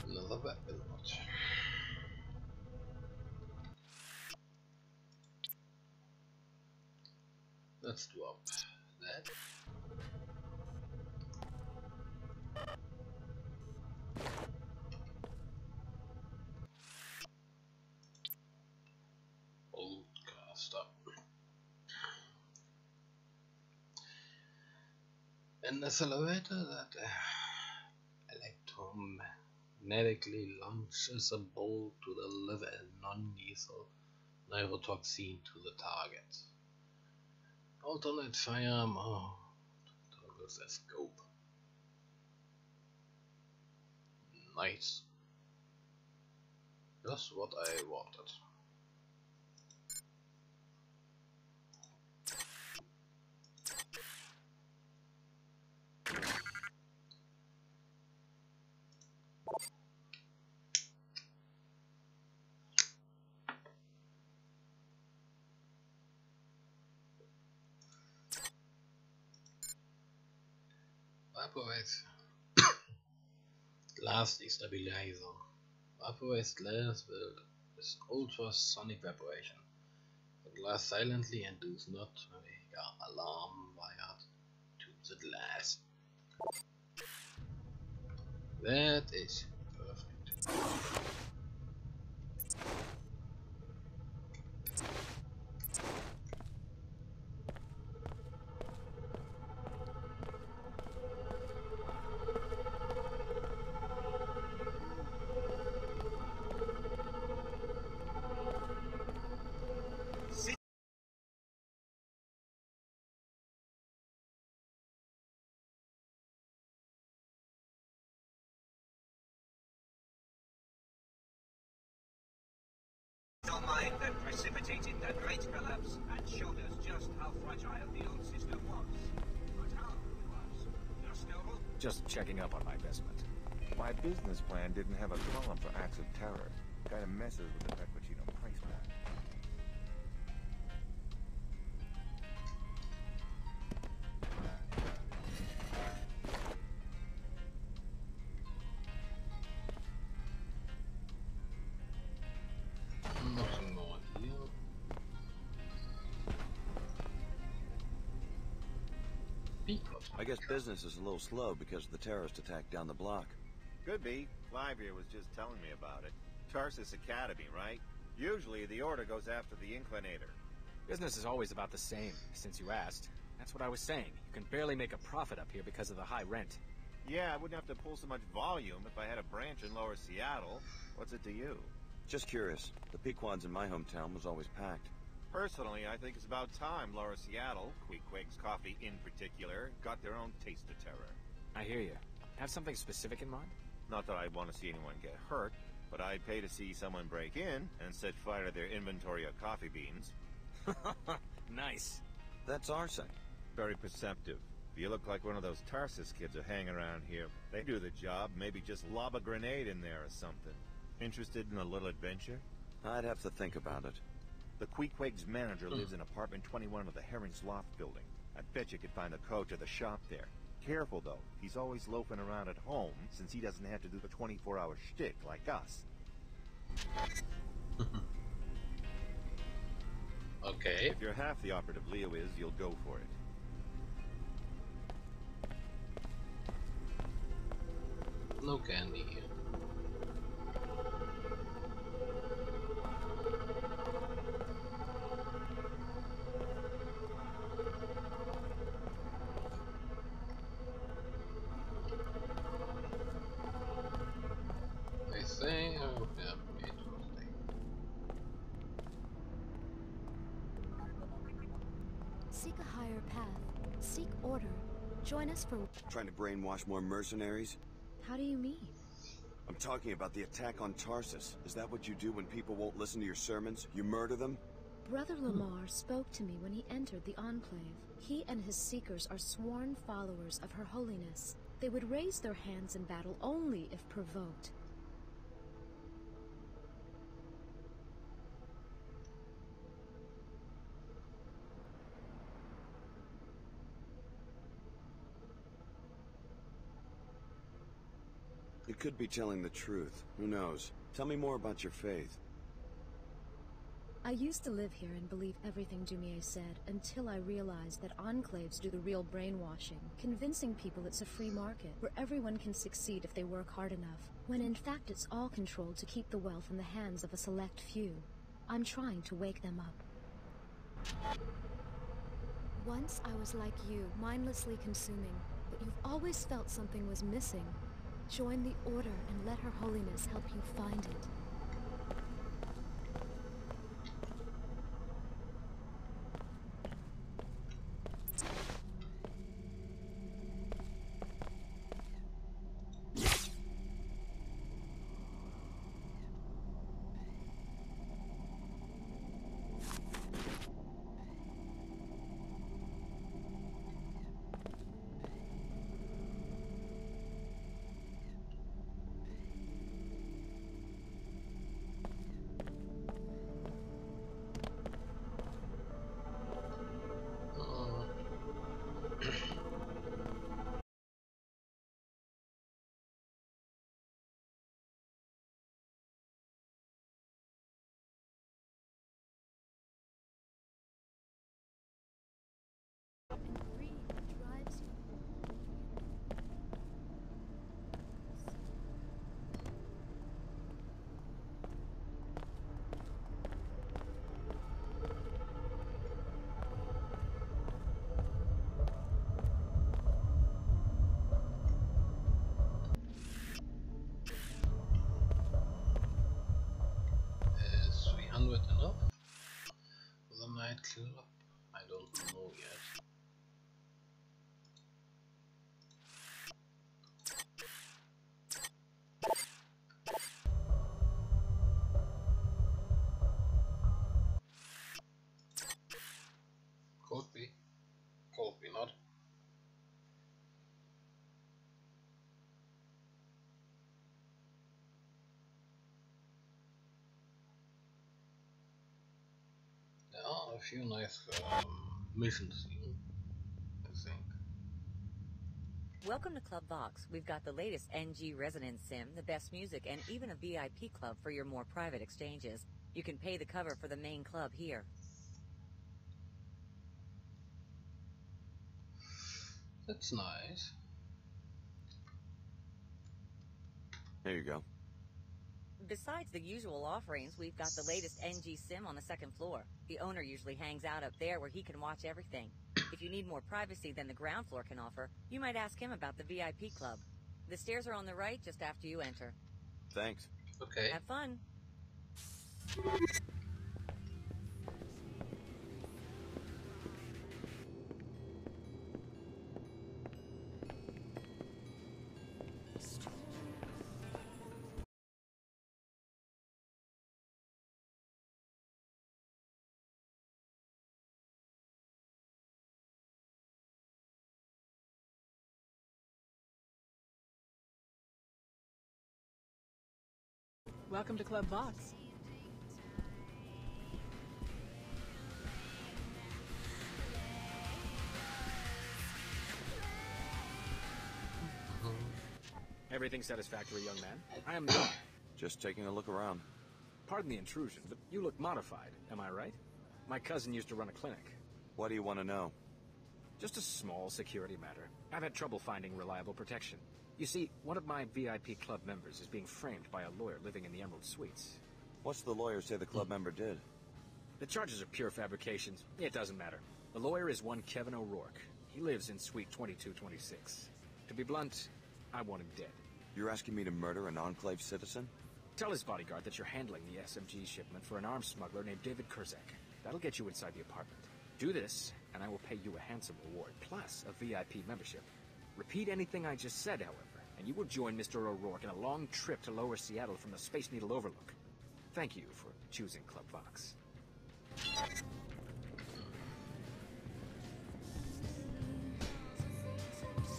Another weapon mod. Let's drop that. Old caster. And this elevator that electromagnetically launches a bolt to deliver a non-lethal neurotoxin to the target. Alternate fire mode toggles the scope. Nice. Just what I wanted. Vaporwave glass destabilizer. Vaporwave glass with ultrasonic vibration. The glass silently and does not trigger alarm wired to the glass. That is perfect. Mind that precipitated the Great Collapse and showed us just how fragile the old system was. But how it was? You're still... Just checking up on my investment. My business plan didn't have a column for acts of terror. Kinda messes with the Petrocino price point. I guess business is a little slow because of the terrorist attack down the block. Could be. Clive here was just telling me about it. Tarsus Academy, right? Usually the Order goes after the Inclinator. Business is always about the same, since you asked. That's what I was saying. You can barely make a profit up here because of the high rent. Yeah, I wouldn't have to pull so much volume if I had a branch in Lower Seattle. What's it to you? Just curious. The Pequod's in my hometown was always packed. Personally, I think it's about time Lower Seattle, Queequeg's Coffee in particular, got their own taste of terror. I hear you. Have something specific in mind? Not that I want to see anyone get hurt, but I'd pay to see someone break in and set fire to their inventory of coffee beans. Nice. That's arson. Very perceptive. If you look like one of those Tarsus kids who hang around here, they do the job, maybe just lob a grenade in there or something. Interested in a little adventure? I'd have to think about it. The Queequeg's manager lives in apartment 21 of the Heron's Loft building. I bet you could find the code to the shop there. Careful, though. He's always loafing around at home, since he doesn't have to do the 24-hour shtick like us. Okay. If you're half the operative Leo is, you'll go for it. No candy here. They say, oh yeah, it was like. Seek a higher path. Seek order. Join us for... Trying to brainwash more mercenaries? How do you mean? I'm talking about the attack on Tarsus. Is that what you do when people won't listen to your sermons? You murder them? Brother Lamar spoke to me when he entered the Enclave. He and his seekers are sworn followers of Her Holiness. They would raise their hands in battle only if provoked. You could be telling the truth. Who knows? Tell me more about your faith. I used to live here and believe everything Dumier said until I realized that enclaves do the real brainwashing, convincing people it's a free market where everyone can succeed if they work hard enough, when in fact it's all controlled to keep the wealth in the hands of a select few. I'm trying to wake them up. Once I was like you, mindlessly consuming, but you've always felt something was missing. Join the Order and let Her Holiness help you find it. Enough for the nightclub? I don't know yet. Could be not. There are a few nice missions, I think. Welcome to Club Vox. We've got the latest NG Resonance Sim, the best music, and even a VIP club for your more private exchanges. You can pay the cover for the main club here. That's nice. Here you go. Besides the usual offerings, we've got the latest NG Sim on the second floor. The owner usually hangs out up there where he can watch everything. If you need more privacy than the ground floor can offer, you might ask him about the VIP club. The stairs are on the right just after you enter. Thanks. Okay. Have fun. Welcome to Club Vox. Everything satisfactory, young man? I am not. Just taking a look around. Pardon the intrusion, but you look modified, am I right? My cousin used to run a clinic. What do you want to know? Just a small security matter. I've had trouble finding reliable protection. You see, one of my VIP club members is being framed by a lawyer living in the Emerald Suites. What's the lawyer say the club member did? The charges are pure fabrications. It doesn't matter. The lawyer is one Kevin O'Rourke. He lives in Suite 2226. To be blunt, I want him dead. You're asking me to murder an Enclave citizen? Tell his bodyguard that you're handling the SMG shipment for an arms smuggler named David Kurzak. That'll get you inside the apartment. Do this, and I will pay you a handsome reward, plus a VIP membership. Repeat anything I just said, however, and you will join Mr. O'Rourke in a long trip to Lower Seattle from the Space Needle Overlook. Thank you for choosing Club Vox.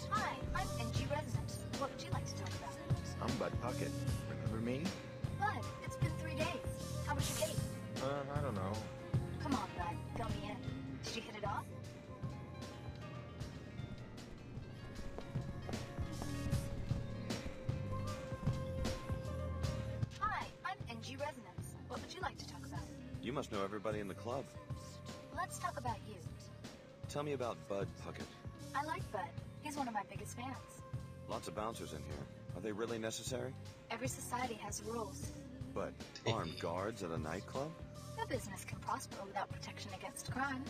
Hi, I'm NG Resident. What would you like to talk about? I'm Bud Puckett. Remember me? Bud, it's been 3 days. How was your date? I don't know. Come on, Bud. Fill me in. Did you hit it off? Hi, I'm NG Resonance. What would you like to talk about? You must know everybody in the club. Let's talk about you. Tell me about Bud Puckett. I like Bud. He's one of my biggest fans. Lots of bouncers in here. Are they really necessary? Every society has rules. But armed guards at a nightclub? No business can prosper without protection against crime.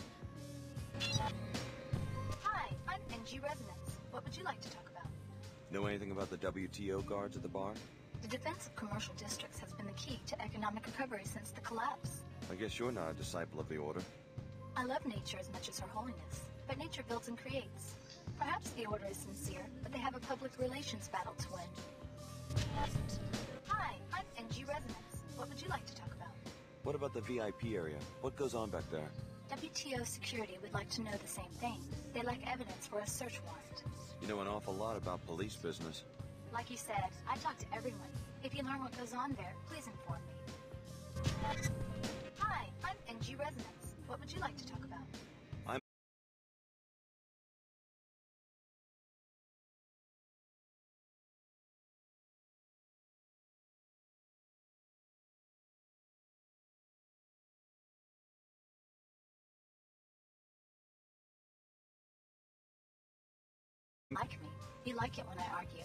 Hi, I'm NG Resonance. What would you like to talk about? Know anything about the WTO guards at the bar? The defense of commercial districts has been the key to economic recovery since the collapse. I guess you're not a disciple of the Order. I love nature as much as Her Holiness, but nature builds and creates. Perhaps the Order is sincere, but they have a public relations battle to win. Hi, I'm NG Resonance. What would you like to talk about? What about the VIP area? What goes on back there? WTO security would like to know the same thing. They lack evidence for a search warrant. You know an awful lot about police business. Like you said, I talk to everyone. If you learn what goes on there, please inform me. Hi, I'm NG Resonance. What would you like to talk about? Like me. You like it when I argue.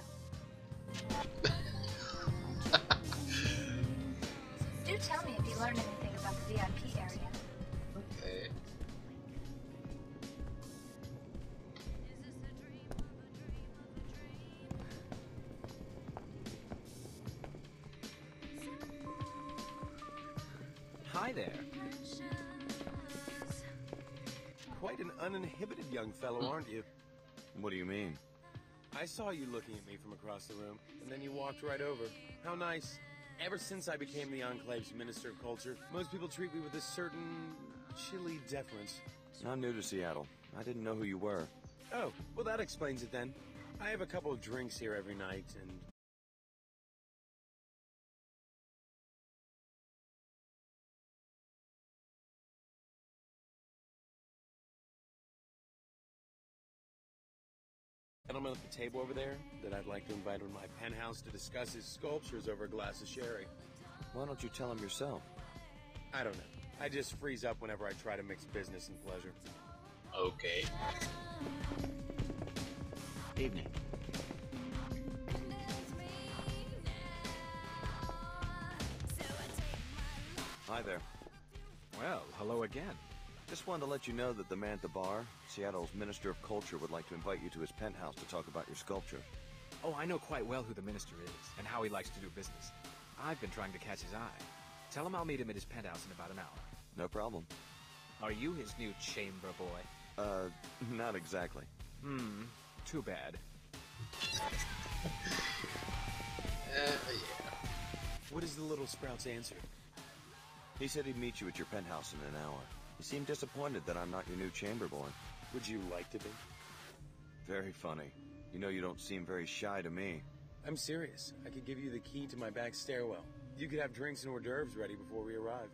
Do tell me if you learned anything about the VIP area. Okay. Hi there. Quite an uninhibited young fellow, aren't you? What do you mean? I saw you looking at me from across the room, and then you walked right over. How nice. Ever since I became the Enclave's Minister of Culture, most people treat me with a certain chilly deference. I'm new to Seattle. I didn't know who you were. Oh, well that explains it then. I have a couple of drinks here every night, and... gentleman at the table over there that I'd like to invite to my penthouse to discuss his sculptures over a glass of sherry. Why don't you tell him yourself? I don't know. I just freeze up whenever I try to mix business and pleasure. Okay. Evening. Hi there. Well, hello again. Just wanted to let you know that the man at the bar, Seattle's Minister of Culture, would like to invite you to his penthouse to talk about your sculpture. Oh, I know quite well who the minister is, and how he likes to do business. I've been trying to catch his eye. Tell him I'll meet him at his penthouse in about an hour. No problem. Are you his new chamber boy? Not exactly. Too bad. Yeah. What is the little sprout's answer? He said he'd meet you at your penthouse in an hour. He seemed disappointed that I'm not your new chamber boy. Would you like to be? Very funny. You know you don't seem very shy to me. I'm serious. I could give you the key to my back stairwell. You could have drinks and hors d'oeuvres ready before we arrive.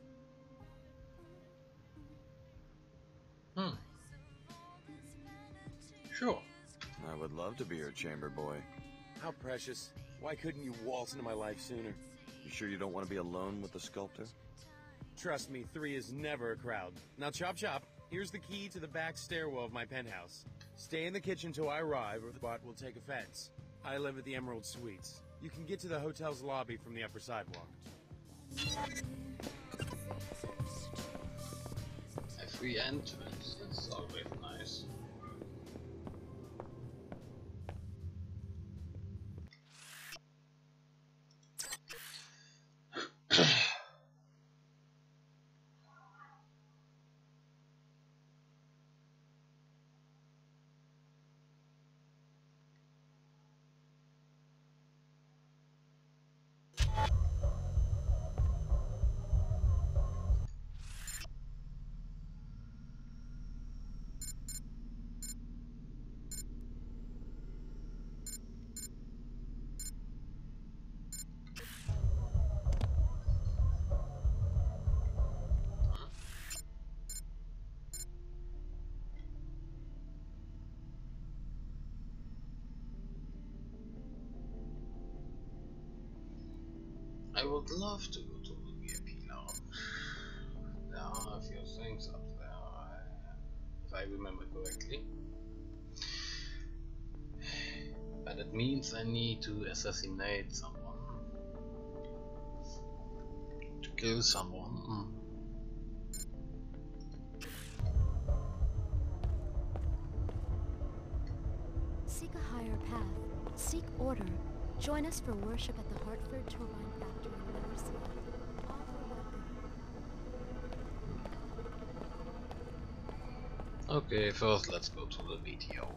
Sure. I would love to be your chamber boy. How precious. Why couldn't you waltz into my life sooner? You sure you don't want to be alone with the sculptor? Trust me, 3 is never a crowd. Now chop chop. Here's the key to the back stairwell of my penthouse. Stay in the kitchen till I arrive, or the bot will take offense. I live at the Emerald Suites. You can get to the hotel's lobby from the upper sidewalk. A free entrance, that's always nice. I would love to go to the VIP now. There are a few things up there, if I remember correctly. But it means I need to assassinate someone. To kill someone. Seek a higher path. Seek order. Join us for worship at the Hartford Turbine Factory in Lower Seattle. Okay, first let's go to the video.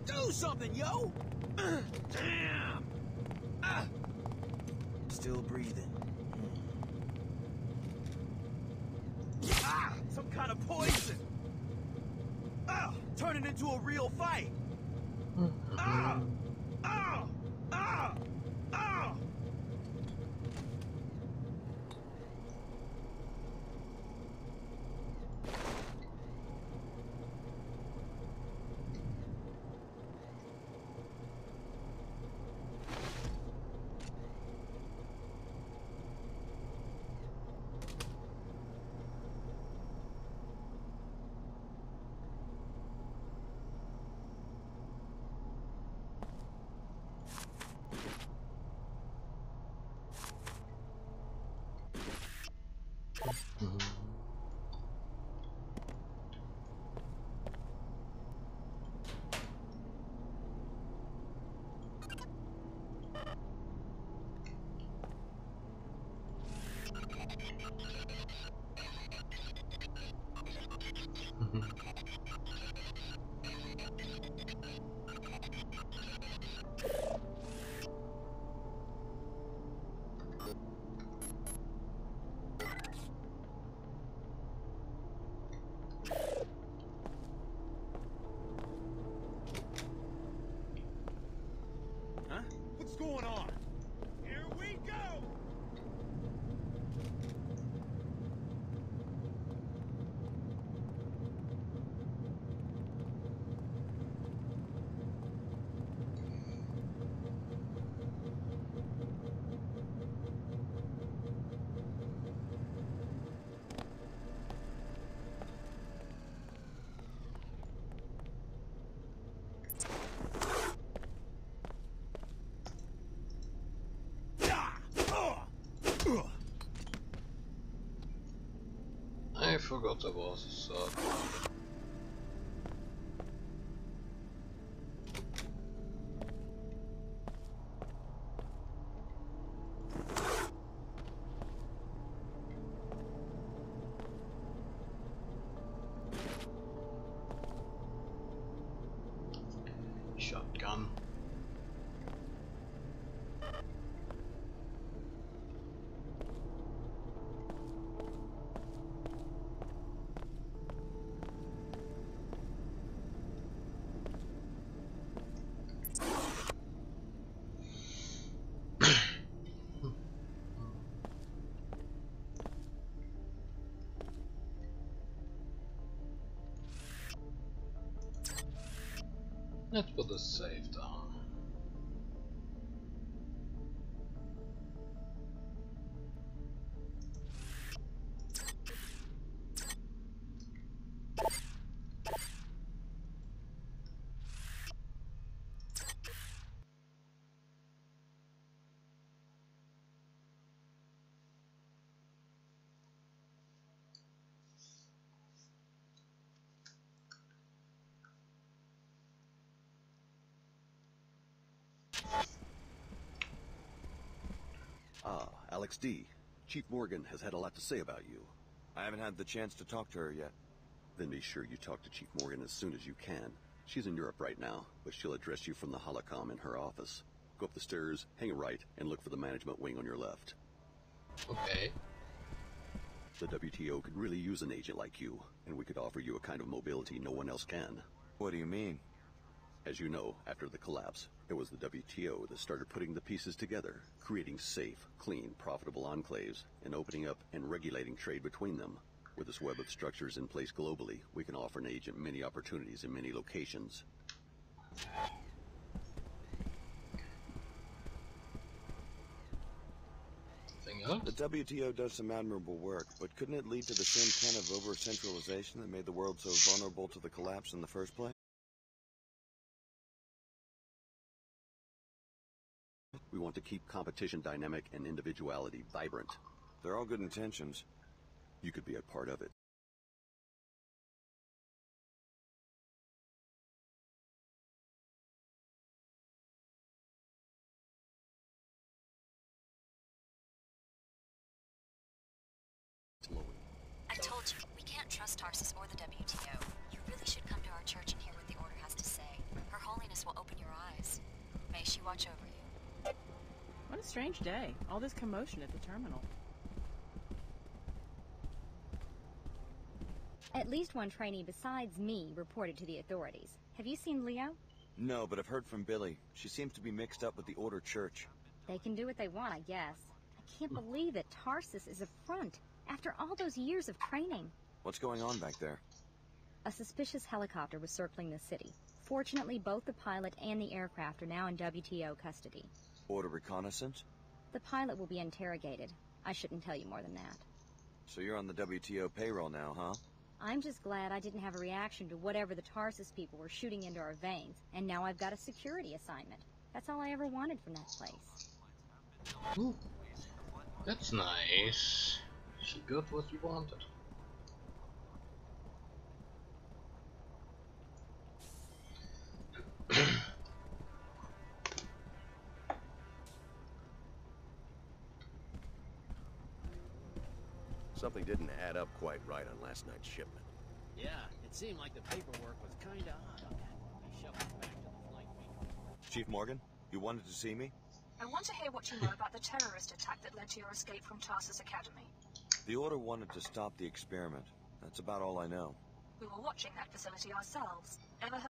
Do something, yo! Damn! Still breathing. Some kind of poison! turned into a real fight. Ah! Ah! Ah! Ah! Huh? What's going on? Here we go! I forgot there was a sword. Shotgun. Let's put the save down. Ah, Alex D. Chief Morgan has had a lot to say about you. I haven't had the chance to talk to her yet. Then be sure you talk to Chief Morgan as soon as you can. She's in Europe right now, but she'll address you from the holocom in her office. Go up the stairs, hang a right, and look for the management wing on your left. Okay. The WTO could really use an agent like you, and we could offer you a kind of mobility no one else can. What do you mean? As you know, after the collapse, it was the WTO that started putting the pieces together, creating safe, clean, profitable enclaves, and opening up and regulating trade between them. With this web of structures in place globally, we can offer an agent many opportunities in many locations. The WTO does some admirable work, but couldn't it lead to the same kind of over-centralization that made the world so vulnerable to the collapse in the first place? We want to keep competition dynamic and individuality vibrant. They're all good intentions. You could be a part of it. I told you, we can't trust Tarsus or the WTO. You really should come to our church and hear what the Order has to say. Her Holiness will open your eyes. May she watch over you. What a strange day. All this commotion at the terminal. At least one trainee besides me reported to the authorities. Have you seen Leo? No, but I've heard from Billy. She seems to be mixed up with the Order Church. They can do what they want, I guess. I can't believe that Tarsus is a front, after all those years of training. What's going on back there? A suspicious helicopter was circling the city. Fortunately, both the pilot and the aircraft are now in WTO custody. Order reconnaissance? The pilot will be interrogated. I shouldn't tell you more than that. So you're on the WTO payroll now, huh? I'm just glad I didn't have a reaction to whatever the Tarsus people were shooting into our veins, and now I've got a security assignment. That's all I ever wanted from that place. Ooh, that's nice. She got what you wanted. Something didn't add up quite right on last night's shipment. Yeah, it seemed like the paperwork was kinda odd. I shoved it back to the flight week. Chief Morgan, you wanted to see me? I want to hear what you know about the terrorist attack that led to your escape from Tarsus Academy. The Order wanted to stop the experiment. That's about all I know. We were watching that facility ourselves. Ever heard?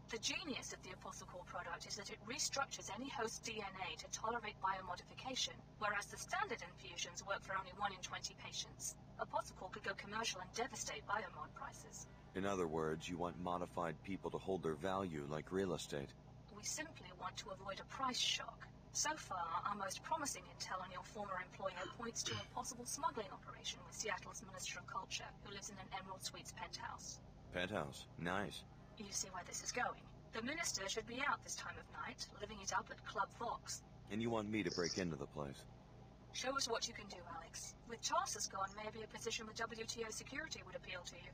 The genius of the Apostle Core product is that it restructures any host DNA to tolerate biomodification, whereas the standard infusions work for only 1 in 20 patients. Apostle Core could go commercial and devastate biomod prices. In other words, you want modified people to hold their value like real estate. We simply want to avoid a price shock. So far, our most promising intel on your former employer points to a possible smuggling operation with Seattle's Minister of Culture, who lives in an Emerald Suites penthouse. Penthouse. Nice. You see where this is going. The minister should be out this time of night, living it up at Club Fox. And you want me to break into the place? Show us what you can do, Alex. With Tarsus gone, maybe a position with WTO security would appeal to you.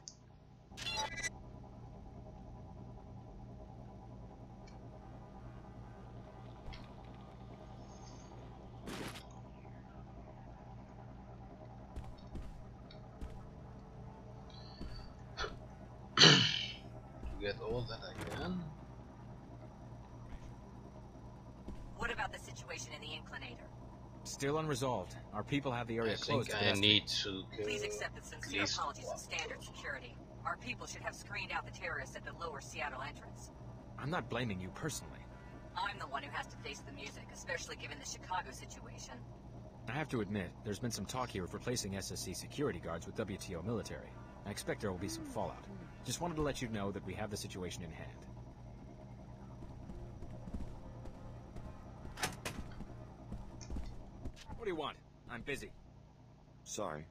Get all that I can. What about the situation in the Inclinator? Still unresolved. Our people have the area I closed. think I need to go. Please accept the sincere apologies of standard security. Our people should have screened out the terrorists at the lower Seattle entrance. I'm not blaming you personally. I'm the one who has to face the music, especially given the Chicago situation. I have to admit, there's been some talk here of replacing SSC security guards with WTO military. I expect there will be some fallout. Just wanted to let you know that we have the situation in hand. What do you want? I'm busy. Sorry.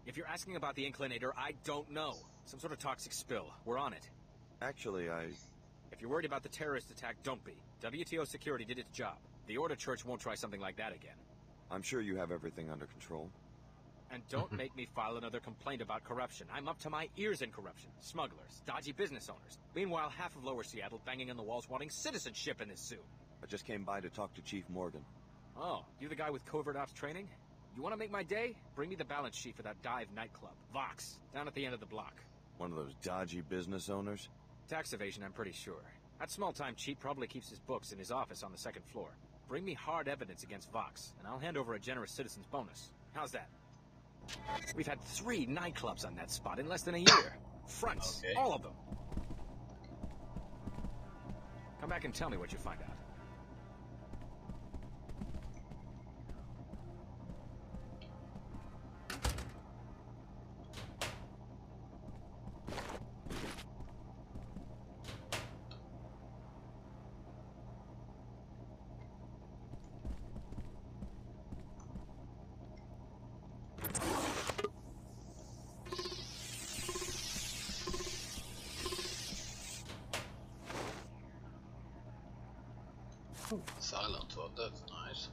If you're asking about the Inclinator, I don't know. Some sort of toxic spill. We're on it. Actually, If you're worried about the terrorist attack, don't be. WTO security did its job. The Order Church won't try something like that again. I'm sure you have everything under control. And don't make me file another complaint about corruption. I'm up to my ears in corruption. Smugglers, dodgy business owners. Meanwhile, half of Lower Seattle banging on the walls wanting citizenship in this zoo. I just came by to talk to Chief Morgan. Oh, you the guy with covert ops training? You want to make my day? Bring me the balance sheet for that dive nightclub. Vox, down at the end of the block. One of those dodgy business owners? Tax evasion, I'm pretty sure. That small-time cheat probably keeps his books in his office on the second floor. Bring me hard evidence against Vox, and I'll hand over a generous citizen's bonus. How's that? We've had 3 nightclubs on that spot in less than a year. Fronts, Okay. all of them. Come back and tell me what you find out. Silent thought, that's nice.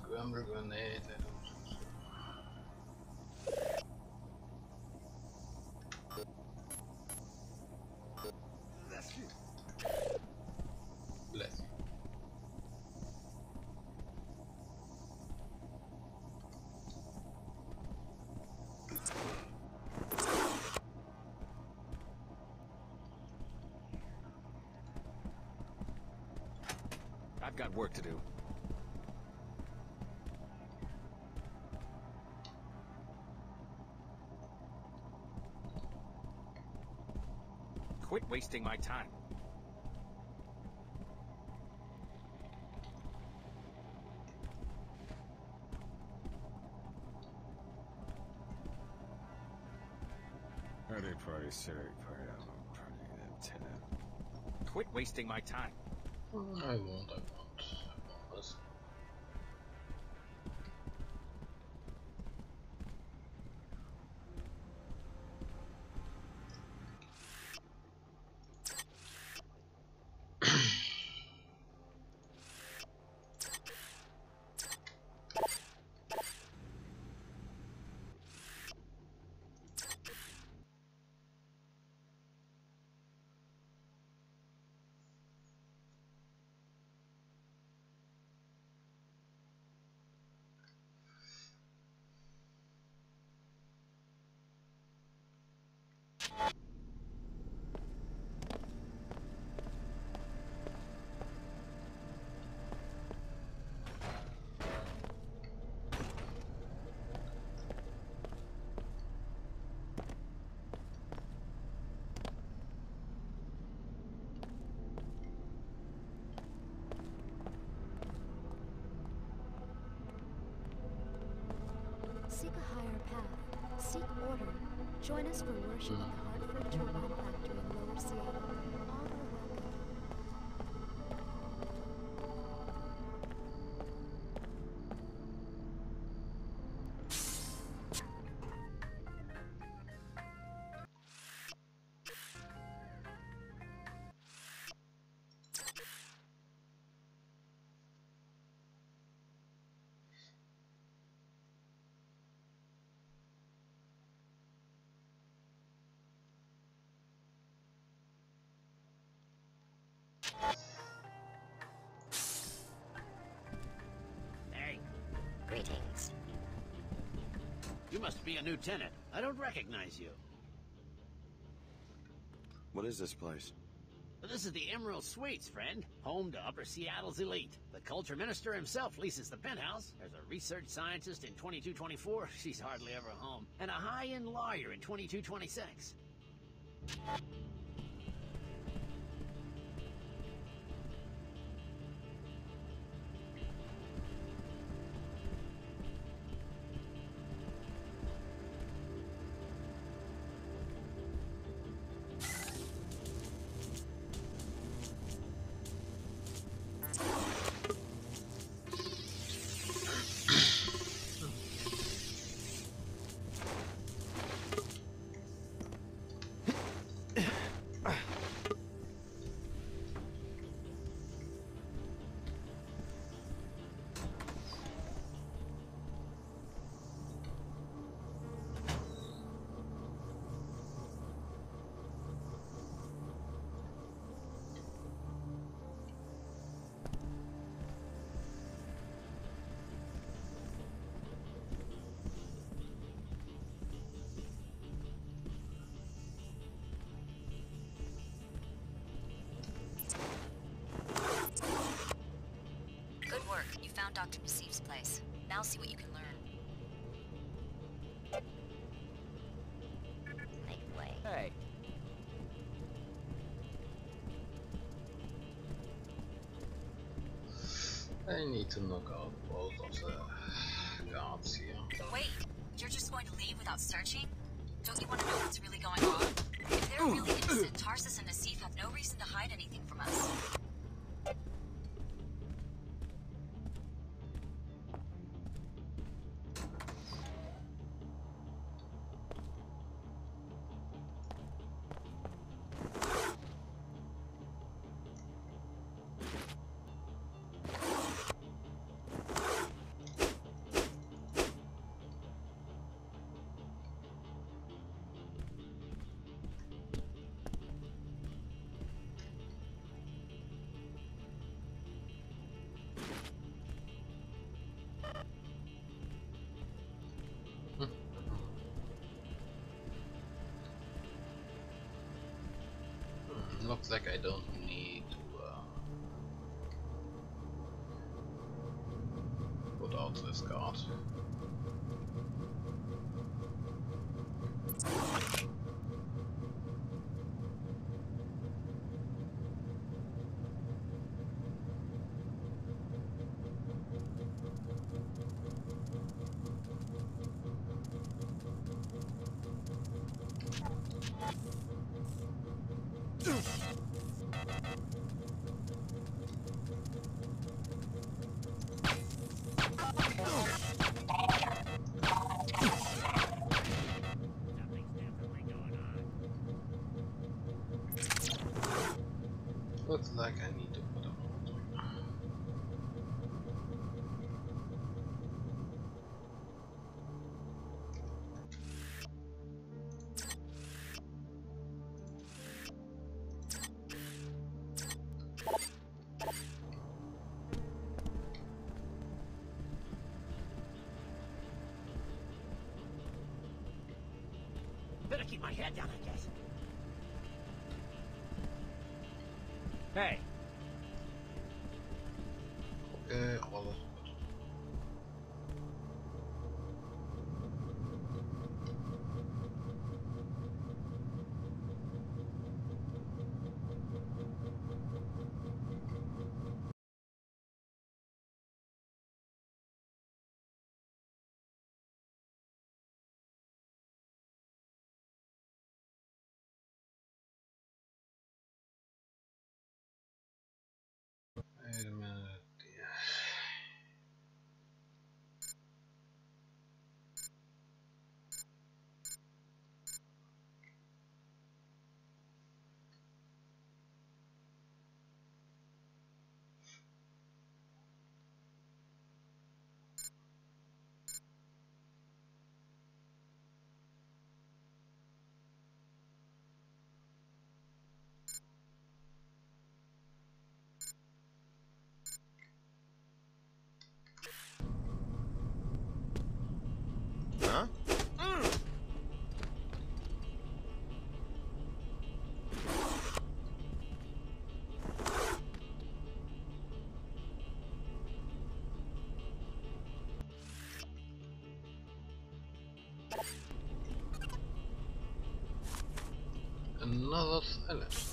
Scramble grenade, I don't think so. Bless you. I've got work to do. Quit wasting my time. Party, party, city, party, party, Quit wasting my time. I won't. Listen. Seek a higher path. Seek order. Join us for worship at the Hartford Turbine Factory in Lower Seattle. All are welcome. Hey, Greetings. you must be a new tenant. I don't recognize you. What is this place? This is the Emerald Suites, friend. Home to Upper Seattle's elite. The culture minister himself leases the penthouse. There's a research scientist in 2224. She's hardly ever home. And a high-end lawyer in 2226. Good work. You found Dr. Massif's place. Now see what you can learn. Make way. Hey. I need to knock out both of the guards here. Wait, you're just going to leave without searching? Don't you want to know what's really going on? If they're really innocent, Tarsus and Nassif have no reason to hide anything from us. Looks like I don't need to put out this card. Looks like I need to put on hold. Better keep my head down, I guess. Hey. Okay, alles goed. Wait a minute. Yeah. Huh? Another silence.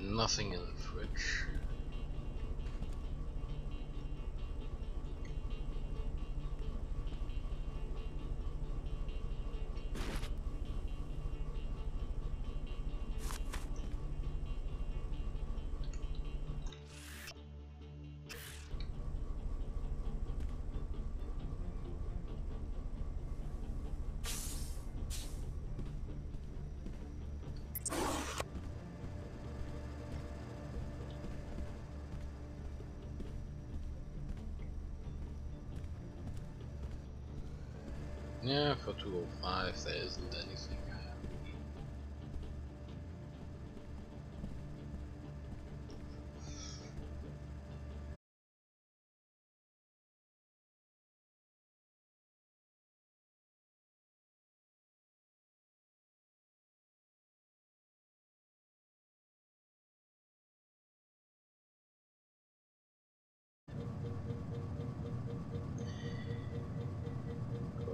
Nothing in the fridge. Yeah, for 205 there isn't anything.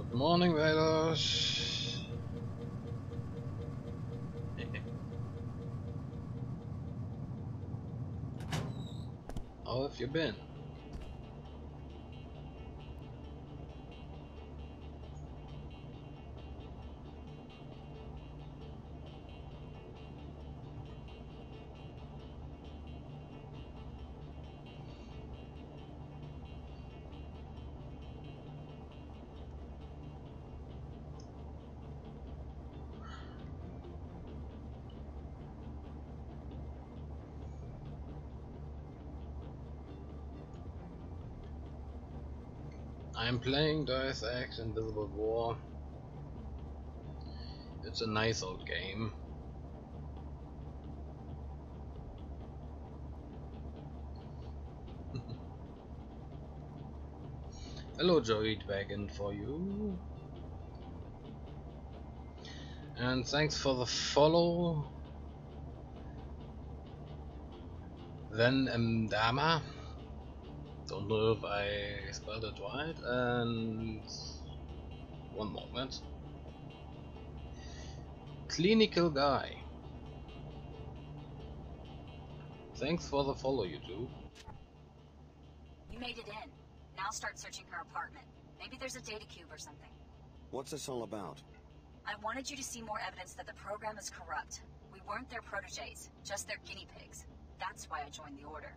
Good morning, Vados. How have you been? I'm playing Deus Ex Invisible War. It's a nice old game. Hello Joey Dragon for you. And thanks for the follow. Then Mdama. Don't know if I spelled it right. And one moment. Clinical Guy. Thanks for the follow, you two. You made it in. Now start searching her apartment. Maybe there's a data cube or something. What's this all about? I wanted you to see more evidence that the program is corrupt. We weren't their proteges, just their guinea pigs. That's why I joined the Order.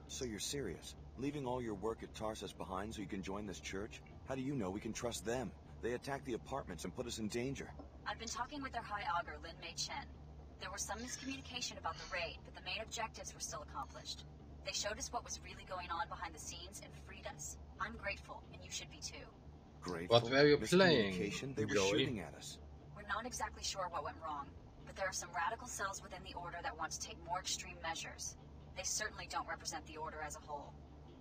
So you're serious? Leaving all your work at Tarsus behind so you can join this church? How do you know we can trust them? They attacked the apartments and put us in danger. I've been talking with their High Augur, Lin Mei Chen. There was some miscommunication about the raid, but the main objectives were still accomplished. They showed us what was really going on behind the scenes and freed us. I'm grateful, and you should be too. Grateful? What were you playing, They were Joey? shooting at us. We're not exactly sure what went wrong, but there are some radical cells within the Order that want to take more extreme measures. They certainly don't represent the Order as a whole.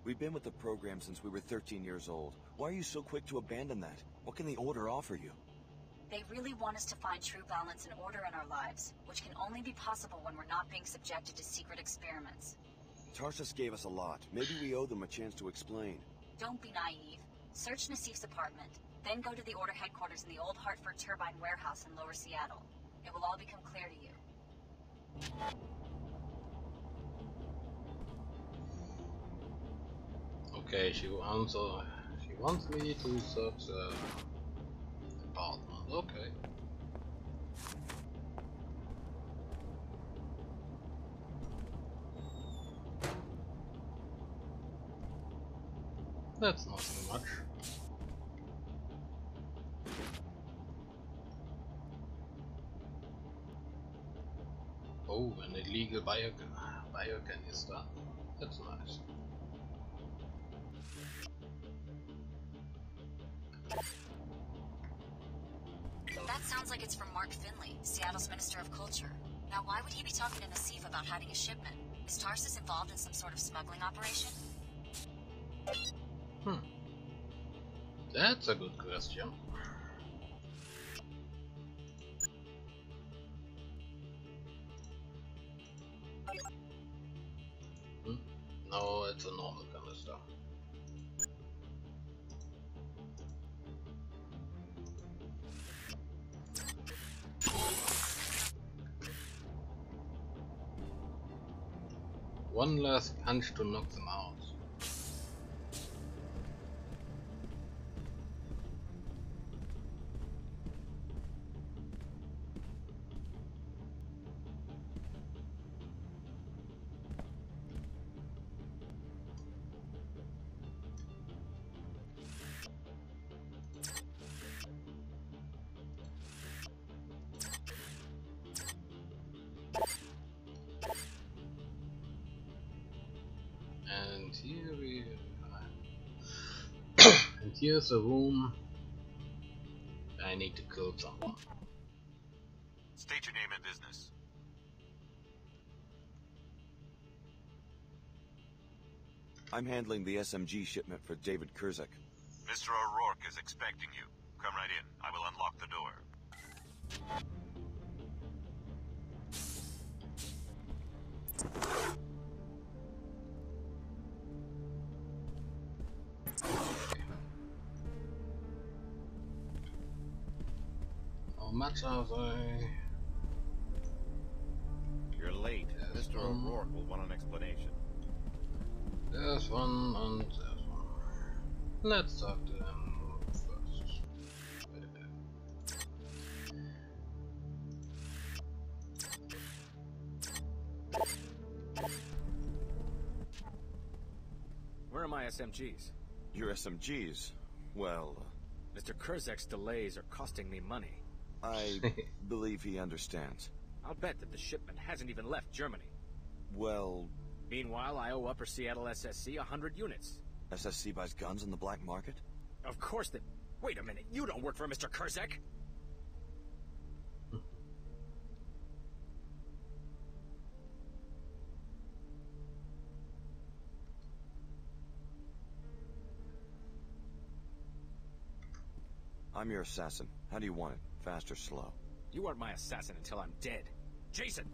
We've been with the program since we were 13 years old. Why are you so quick to abandon that? What can the Order offer you? They really want us to find true balance and order in our lives, which can only be possible when we're not being subjected to secret experiments. Tarsus gave us a lot. Maybe we owe them a chance to explain. Don't be naive. Search Nassif's apartment, then go to the Order headquarters in the old Hartford Turbine warehouse in Lower Seattle. It will all become clear to you. Okay, she wants me to search the apartment. Okay. That's not so much. Oh, an illegal biocanister. That's nice. That sounds like it's from Mark Finley, Seattle's Minister of Culture. Now why would he be talking to Nassif about hiding a shipment? Is Tarsus involved in some sort of smuggling operation? That's a good question. No, it's a normal canister. One last punch to knock them out. And here we and here's a room. I need to kill someone. State your name and business. I'm handling the SMG shipment for David Kurzek. Mr. O'Rourke is expecting you. Come right in. I will unlock the door. How much are they? You're late. Mr. O'Rourke will want an explanation. There's one and there's one. Let's talk to them first. Where are my SMGs? Your SMGs? Well... Mr. Kurzek's delays are costing me money. I believe he understands. I'll bet that the shipment hasn't even left Germany. Well... Meanwhile, I owe Upper Seattle SSC 100 units. SSC buys guns on the black market? Of course they... Wait a minute, you don't work for Mr. Kurzek? I'm your assassin. How do you want it? Fast or slow? You aren't my assassin until I'm dead. Jason!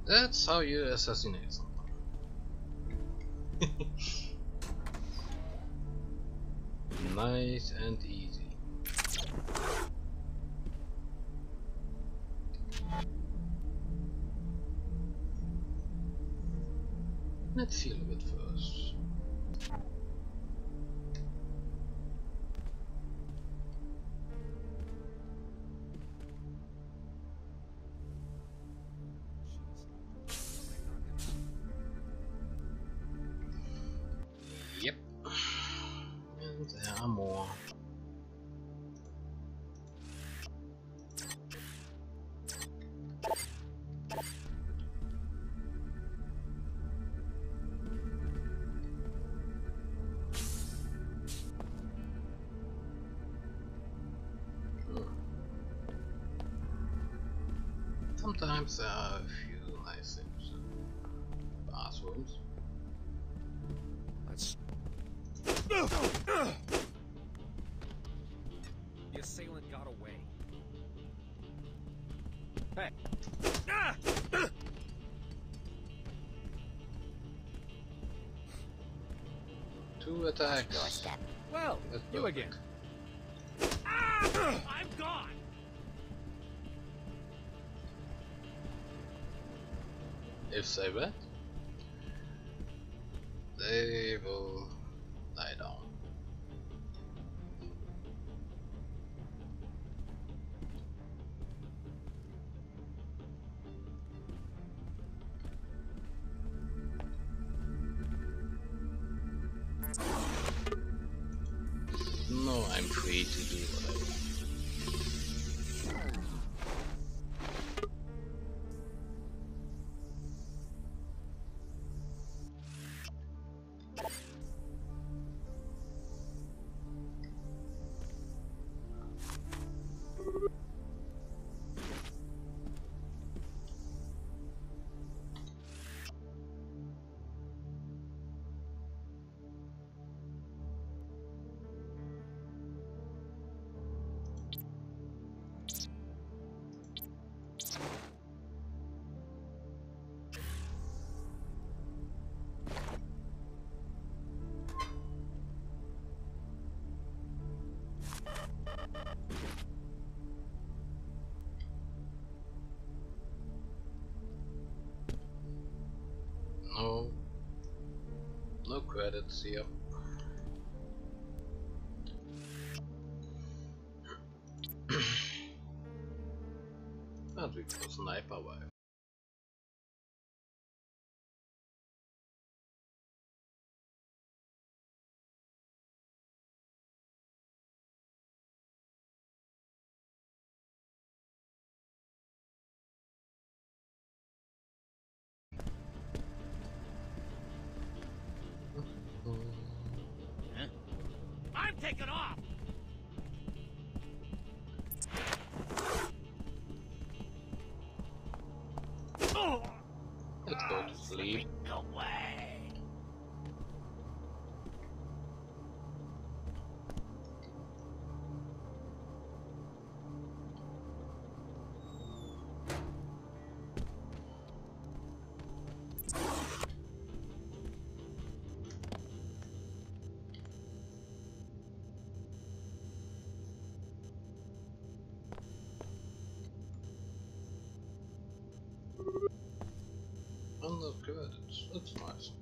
That's how you assassinate someone. Nice and easy. Let's heal a bit first. Yep. And there are more. Sometimes there are a few nice things. Bathrooms. Let's... The assailant got away. Hey! Two attacks. Well, you again. I'm gone! If they wet, they will lie down. No, I'm free to do what I want. No credits here. But we got a sniper rifle. I'm taking off! Let's go to sleep. Away! No credits. That's nice.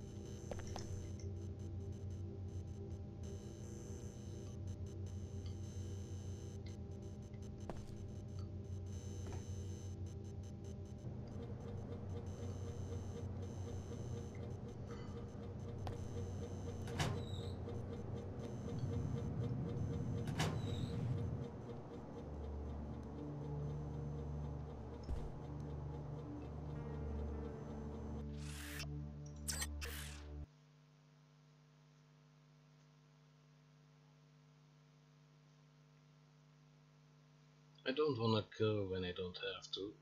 I don't wanna go when I don't have to.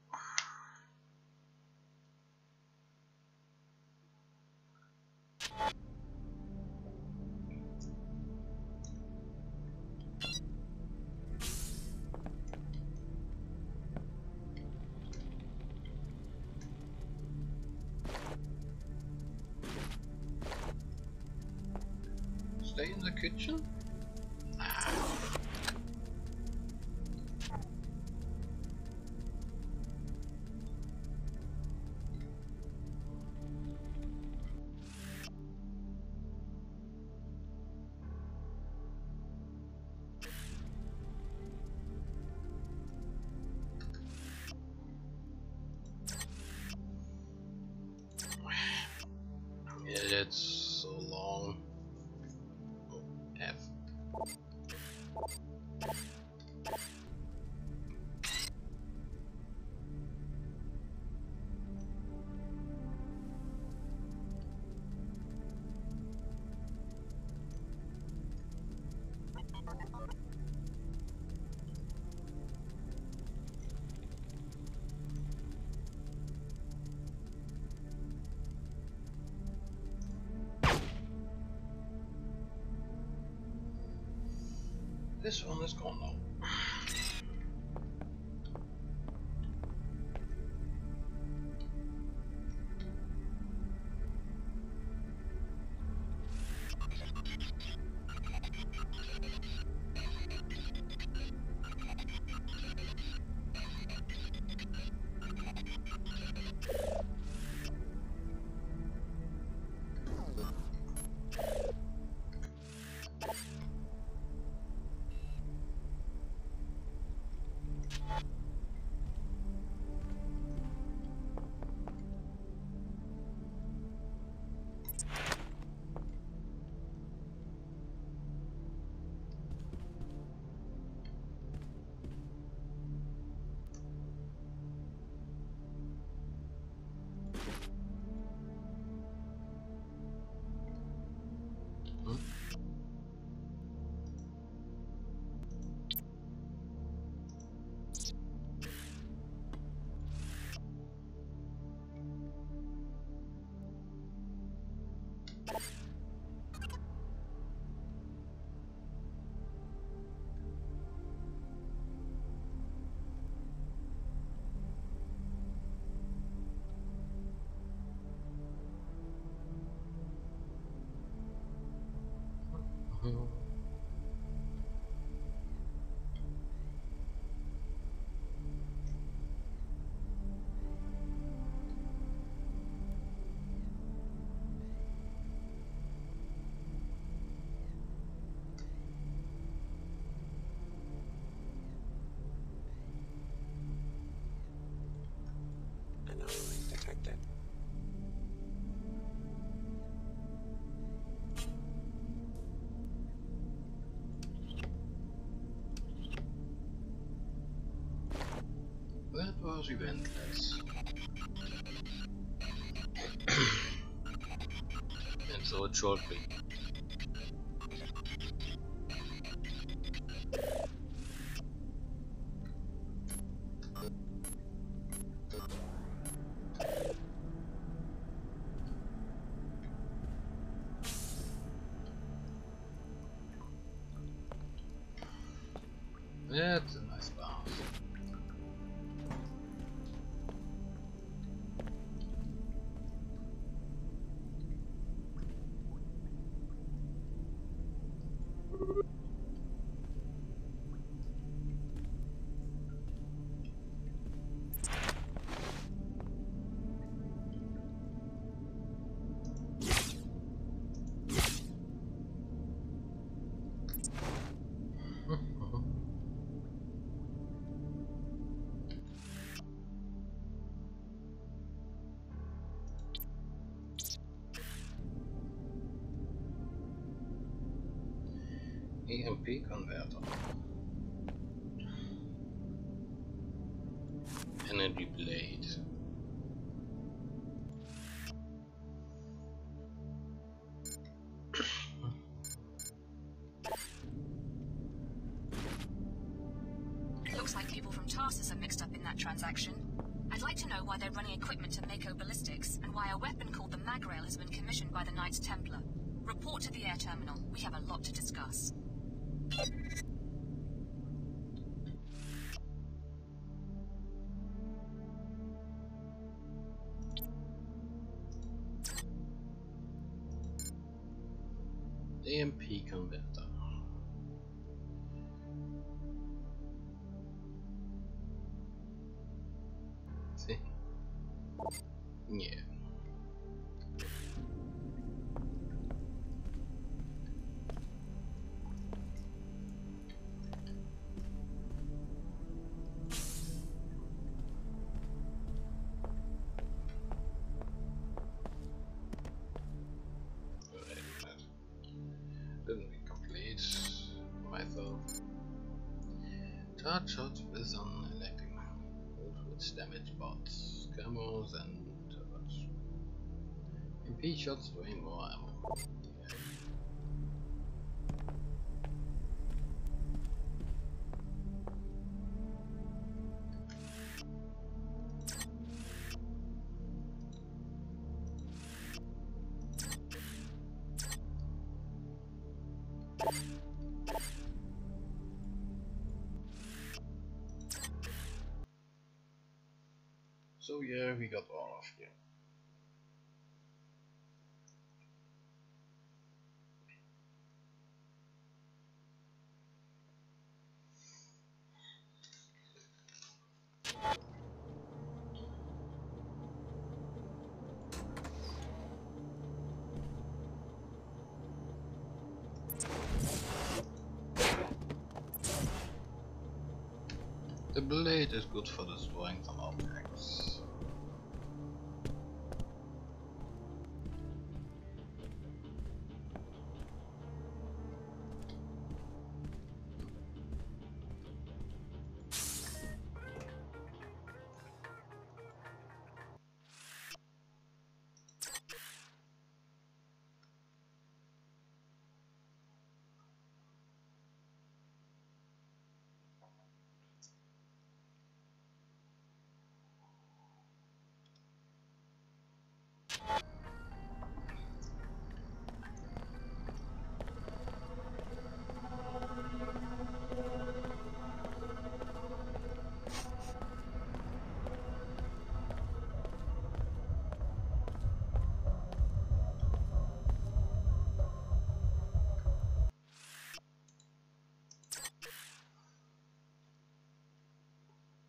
Stay in the kitchen? Yeah, that's so long. Oh, F. This one is gone now. Anomaly detected. That was eventless. And so it shortly. That's a nice bounce. EMP converter. Energy blade. Looks like people from Tarsus are mixed up in that transaction. I'd like to know why they're running equipment to Mako Ballistics, and why a weapon called the Magrail has been commissioned by the Knights Templar. Report to the air terminal. We have a lot to discuss. AMP converter. See? Yeah. Didn't we complete myself? Charge shots with on electric which damage bots, camos and turrets. MP shots way more ammo. So yeah, we got all of you. The blade is good for destroying some objects.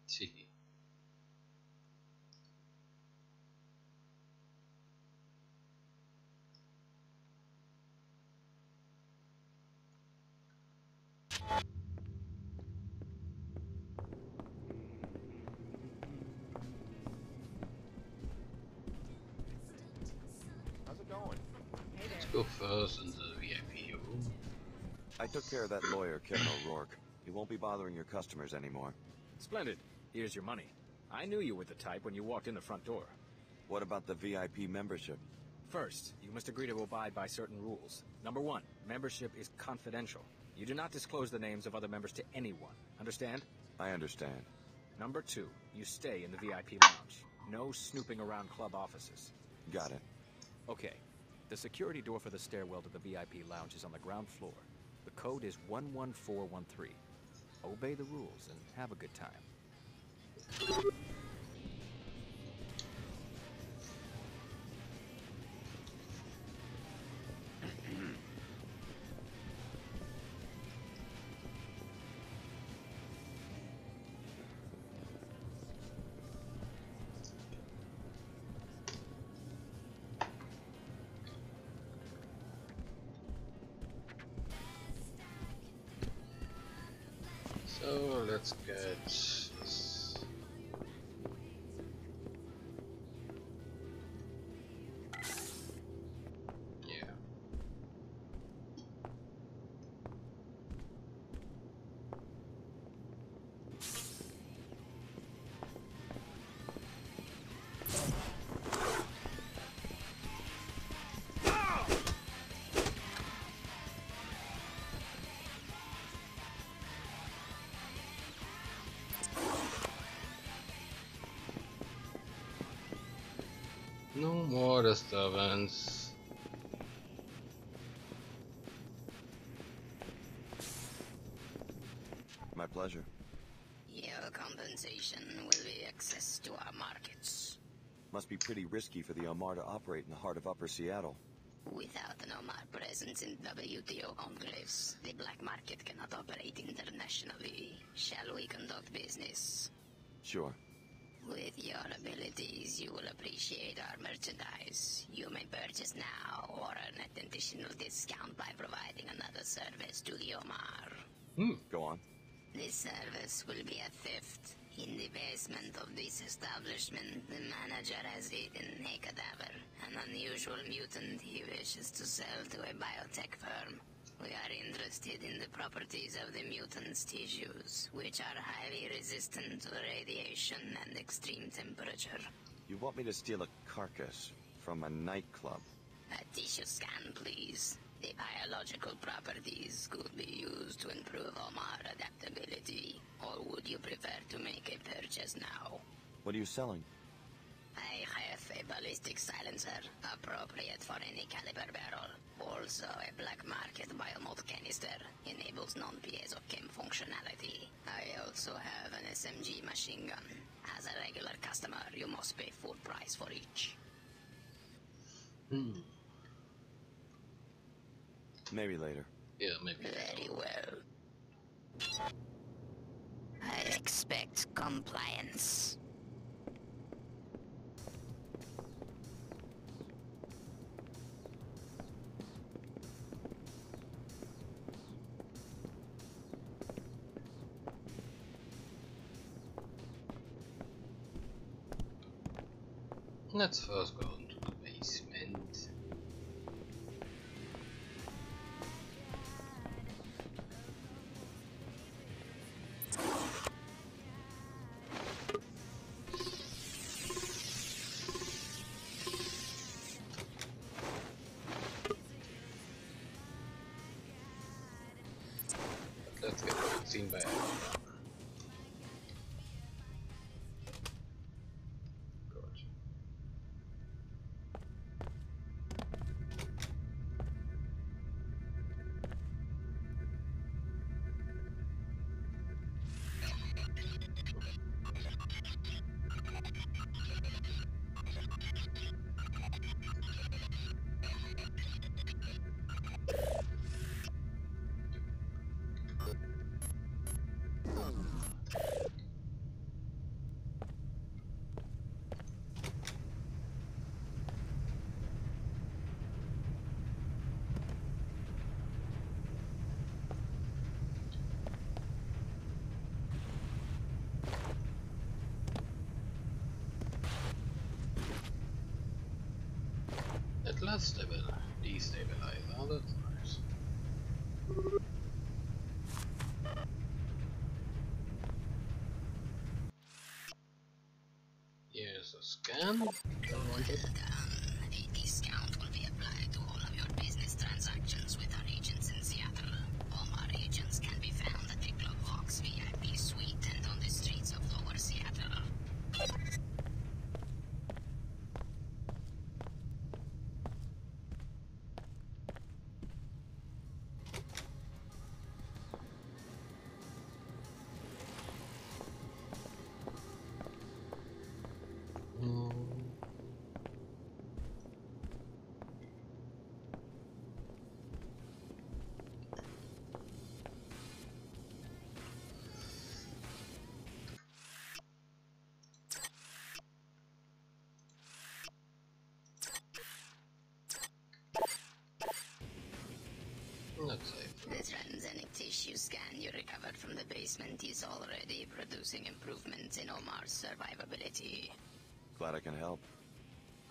See. How's it going? Let's go first in the VIP room. I took care of that lawyer, Kevin O'Rourke. He won't be bothering your customers anymore. Splendid. Here's your money. I knew you were the type when you walked in the front door. What about the VIP membership? First, you must agree to abide by certain rules. Number 1, membership is confidential. You do not disclose the names of other members to anyone. Understand? I understand. Number 2, you stay in the VIP lounge. No snooping around club offices. Got it. Okay. The security door for the stairwell to the VIP lounge is on the ground floor. The code is 11413. Obey the rules and have a good time. So let's get this. Yeah. No more disturbance. My pleasure. Your compensation will be access to our markets. Must be pretty risky for the Omar to operate in the heart of Upper Seattle. Without an Omar presence in WTO enclaves, the black market cannot operate internationally. Shall we conduct business? Sure. With your abilities, you will appreciate our merchandise. You may purchase now or earn an additional discount by providing another service to the Omar. Go on. This service will be a theft. In the basement of this establishment, the manager has eaten a cadaver, an unusual mutant he wishes to sell to a biotech firm. We are interested in the properties of the mutant's tissues, which are highly resistant to radiation and extreme temperature. You want me to steal a carcass from a nightclub? A tissue scan, please. The biological properties could be used to improve Omar adaptability, or would you prefer to make a purchase now? What are you selling? I have a ballistic silencer, appropriate for any caliber barrel. Also a black market biomod canister, enables non-piezo chem functionality. I also have an SMG machine gun. As a regular customer, you must pay full price for each. Maybe later. Yeah, maybe. Very well. I expect compliance. Let's first go into the basement. Let's get seen by everyone. Let's destabilize all the cars. Here's a scan. Well done. A discount will be applied to all of your business transactions with our agents in Seattle. All our agents can be found at the Club Vox VIP suite and on the streets of Lower Seattle. The transgenic tissue scan you recovered from the basement is already producing improvements in Omar's survivability. Glad I can help.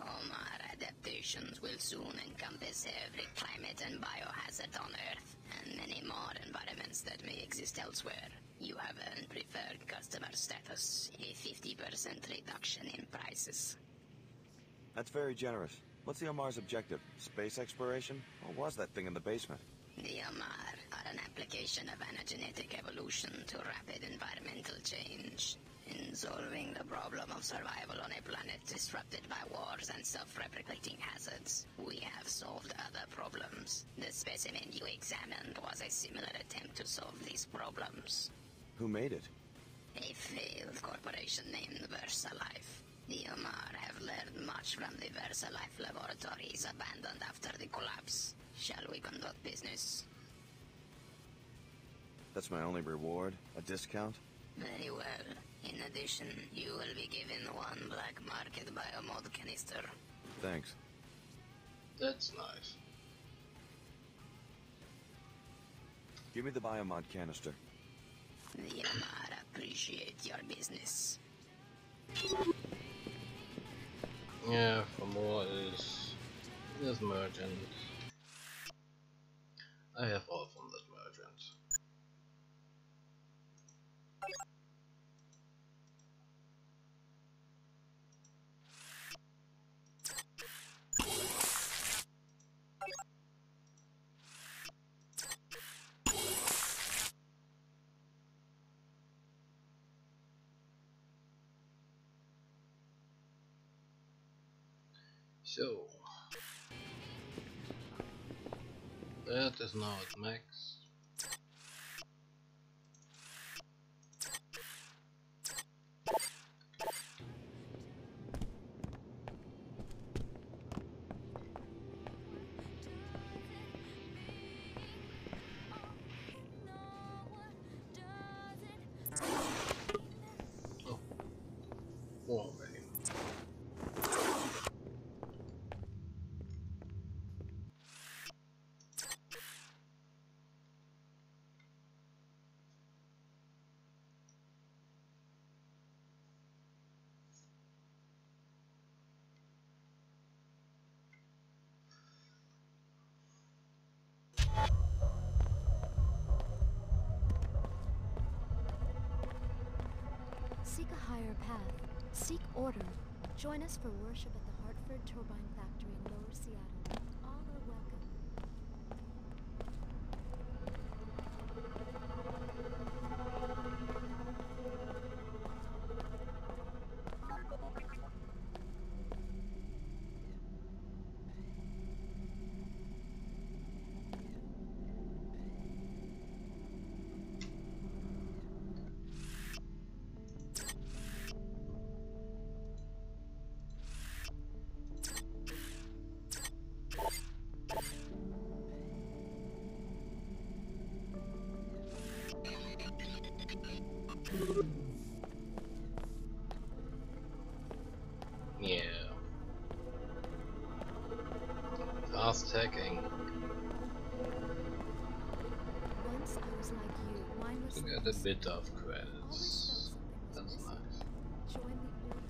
Omar adaptations will soon encompass every climate and biohazard on Earth, and many more environments that may exist elsewhere. You have earned preferred customer status, a 50% reduction in prices. That's very generous. What's the Omar's objective? Space exploration? What was that thing in the basement? The Omar are an application of anagenetic evolution to rapid environmental change. In solving the problem of survival on a planet disrupted by wars and self-replicating hazards, we have solved other problems. The specimen you examined was a similar attempt to solve these problems. Who made it? A failed corporation named VersaLife. The Omar have learned much from the VersaLife laboratories abandoned after the collapse. Shall we conduct business? That's my only reward? A discount? Very well. In addition, you will be given one black market biomod canister. Thanks. That's nice. Give me the biomod canister. The Omar appreciate your business. Yeah, for more is merchant. I have all from that merchant. So that is now at max. Oh, wrong way. Seek a higher path. Seek order. Join us for worship at the Hartford Turbine Factory in Lower Seattle. All are welcome. Yeah. Fast hacking. Once I was like you, mindless. To get a bit of credits. That's nice. Join the order.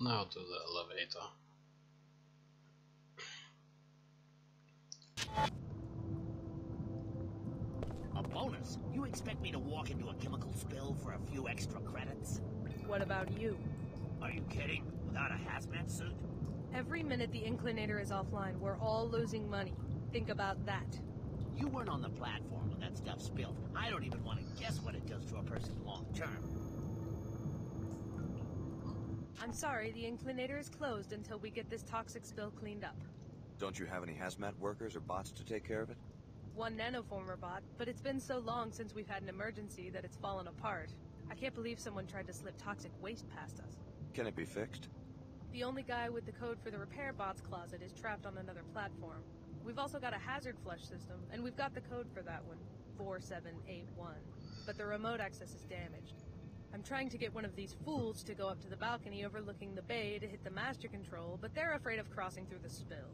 Now to the elevator. A bonus? You expect me to walk into a chemical spill for a few extra credits? What about you? Are you kidding? Without a hazmat suit? Every minute the Inclinator is offline, we're all losing money. Think about that. You weren't on the platform when that stuff spilled. I don't even want to guess what it does to a person long term. I'm sorry, the Inclinator is closed until we get this toxic spill cleaned up. Don't you have any hazmat workers or bots to take care of it? One nanoformer bot, but it's been so long since we've had an emergency that it's fallen apart. I can't believe someone tried to slip toxic waste past us. Can it be fixed? The only guy with the code for the repair bot's closet is trapped on another platform. We've also got a hazard flush system, and we've got the code for that one, 4781. But the remote access is damaged. I'm trying to get one of these fools to go up to the balcony overlooking the bay to hit the master control, but they're afraid of crossing through the spill.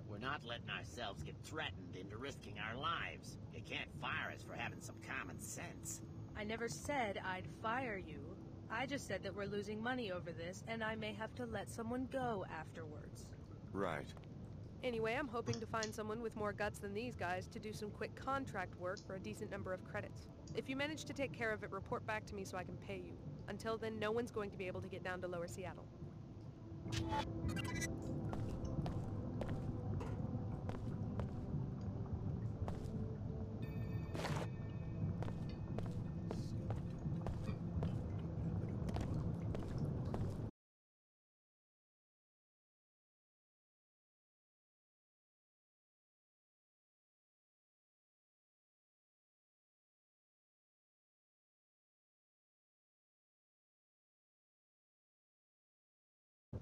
We're not letting ourselves get threatened into risking our lives. You can't fire us for having some common sense. I never said I'd fire you. I just said that we're losing money over this, and I may have to let someone go afterwards. Right. Anyway, I'm hoping to find someone with more guts than these guys to do some quick contract work for a decent number of credits. If you manage to take care of it, report back to me so I can pay you. Until then, no one's going to be able to get down to Lower Seattle.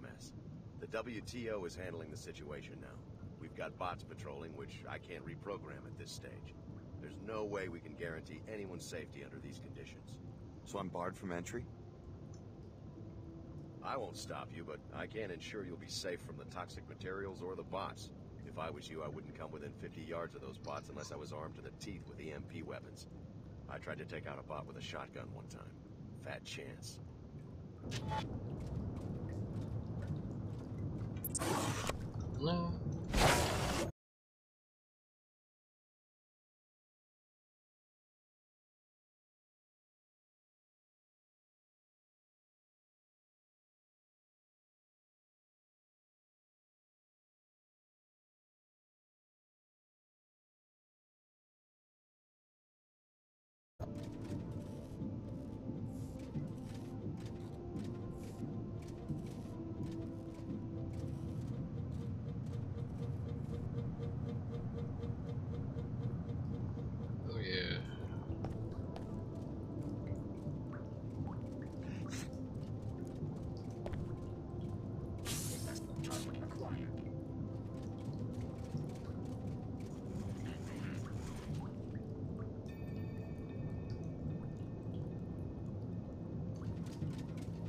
Mess. The WTO is handling the situation now. We've got bots patrolling, which I can't reprogram at this stage. There's no way we can guarantee anyone's safety under these conditions. So I'm barred from entry? I won't stop you, but I can't ensure you'll be safe from the toxic materials or the bots. If I was you, I wouldn't come within 50 yards of those bots unless I was armed to the teeth with EMP weapons. I tried to take out a bot with a shotgun one time. Fat chance. No. Oh yeah.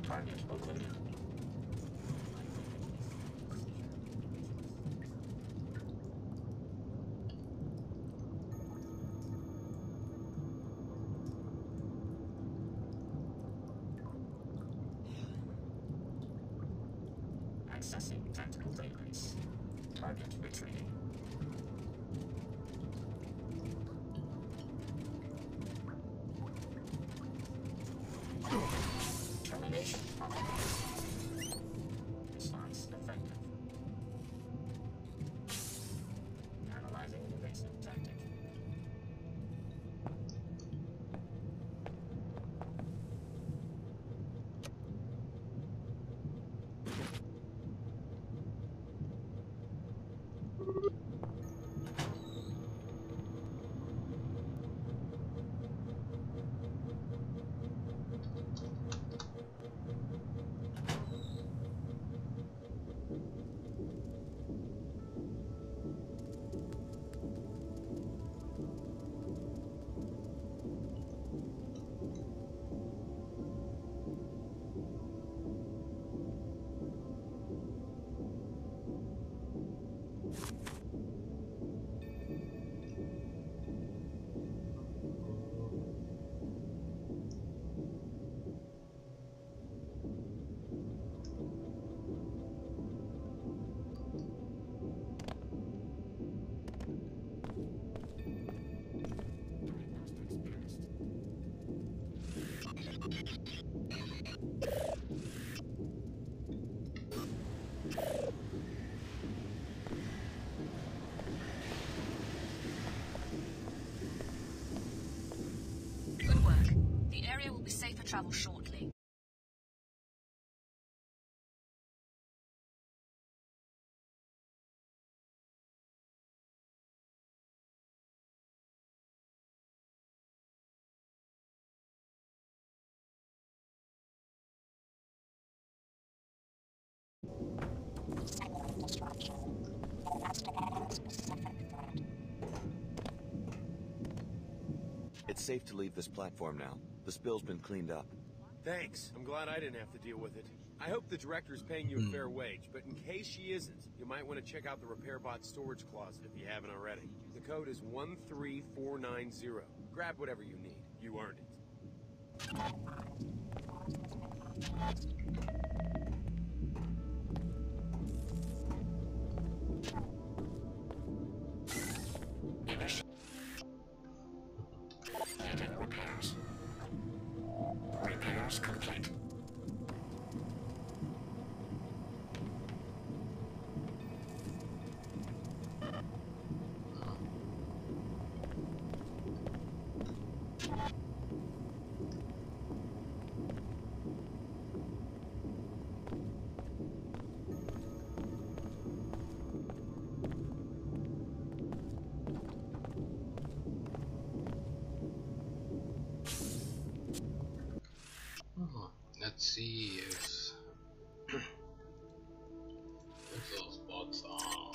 Target located. Accessing tactical database. Target retrieving. Termination. Response effective. Analyzing evasive tactic. Good work. The area will be safe for travel shortly. It's safe to leave this platform now. The spill's been cleaned up. Thanks. I'm glad I didn't have to deal with it. I hope the director's paying you a fair wage, but in case she isn't, you might want to check out the RepairBot storage closet if you haven't already. The code is 13490. Grab whatever you need. You earned it. Ending repairs. Repairs complete. Let's see if those bots are.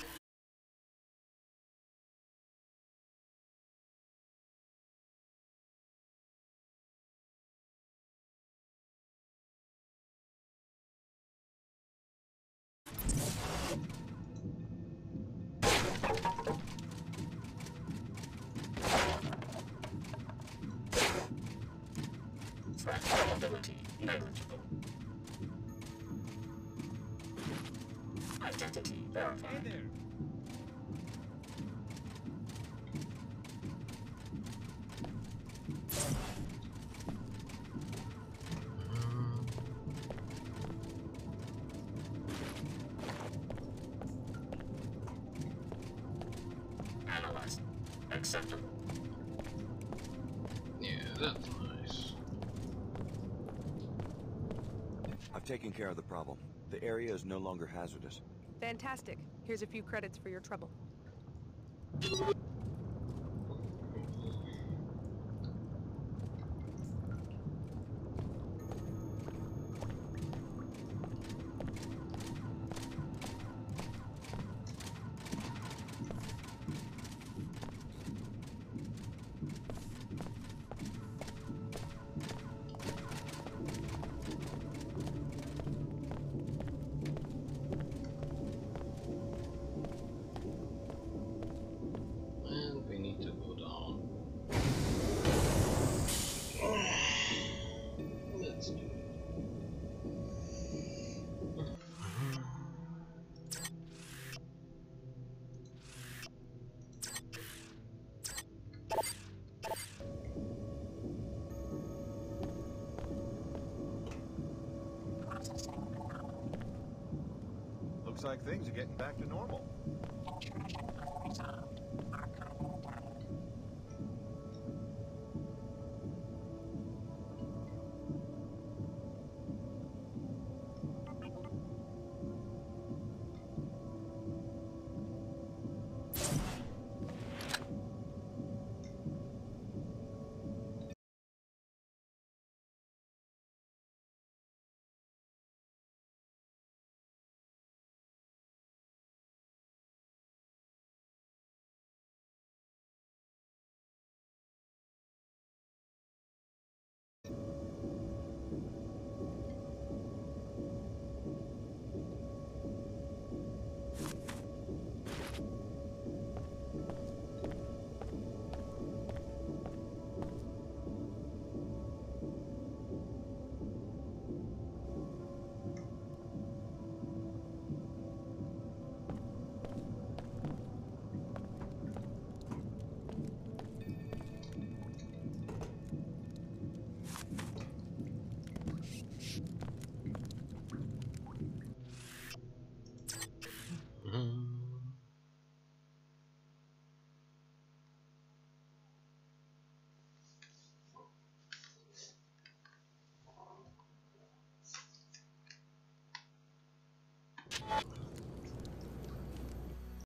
Threat probability negligible. Identity verified. Hey there. Analyzed. Acceptable. Yeah, that's nice. I've taken care of the problem. The area is no longer hazardous. Fantastic. Here's a few credits for your trouble. And we need to go down. Let's do it. Looks like things are getting back to normal.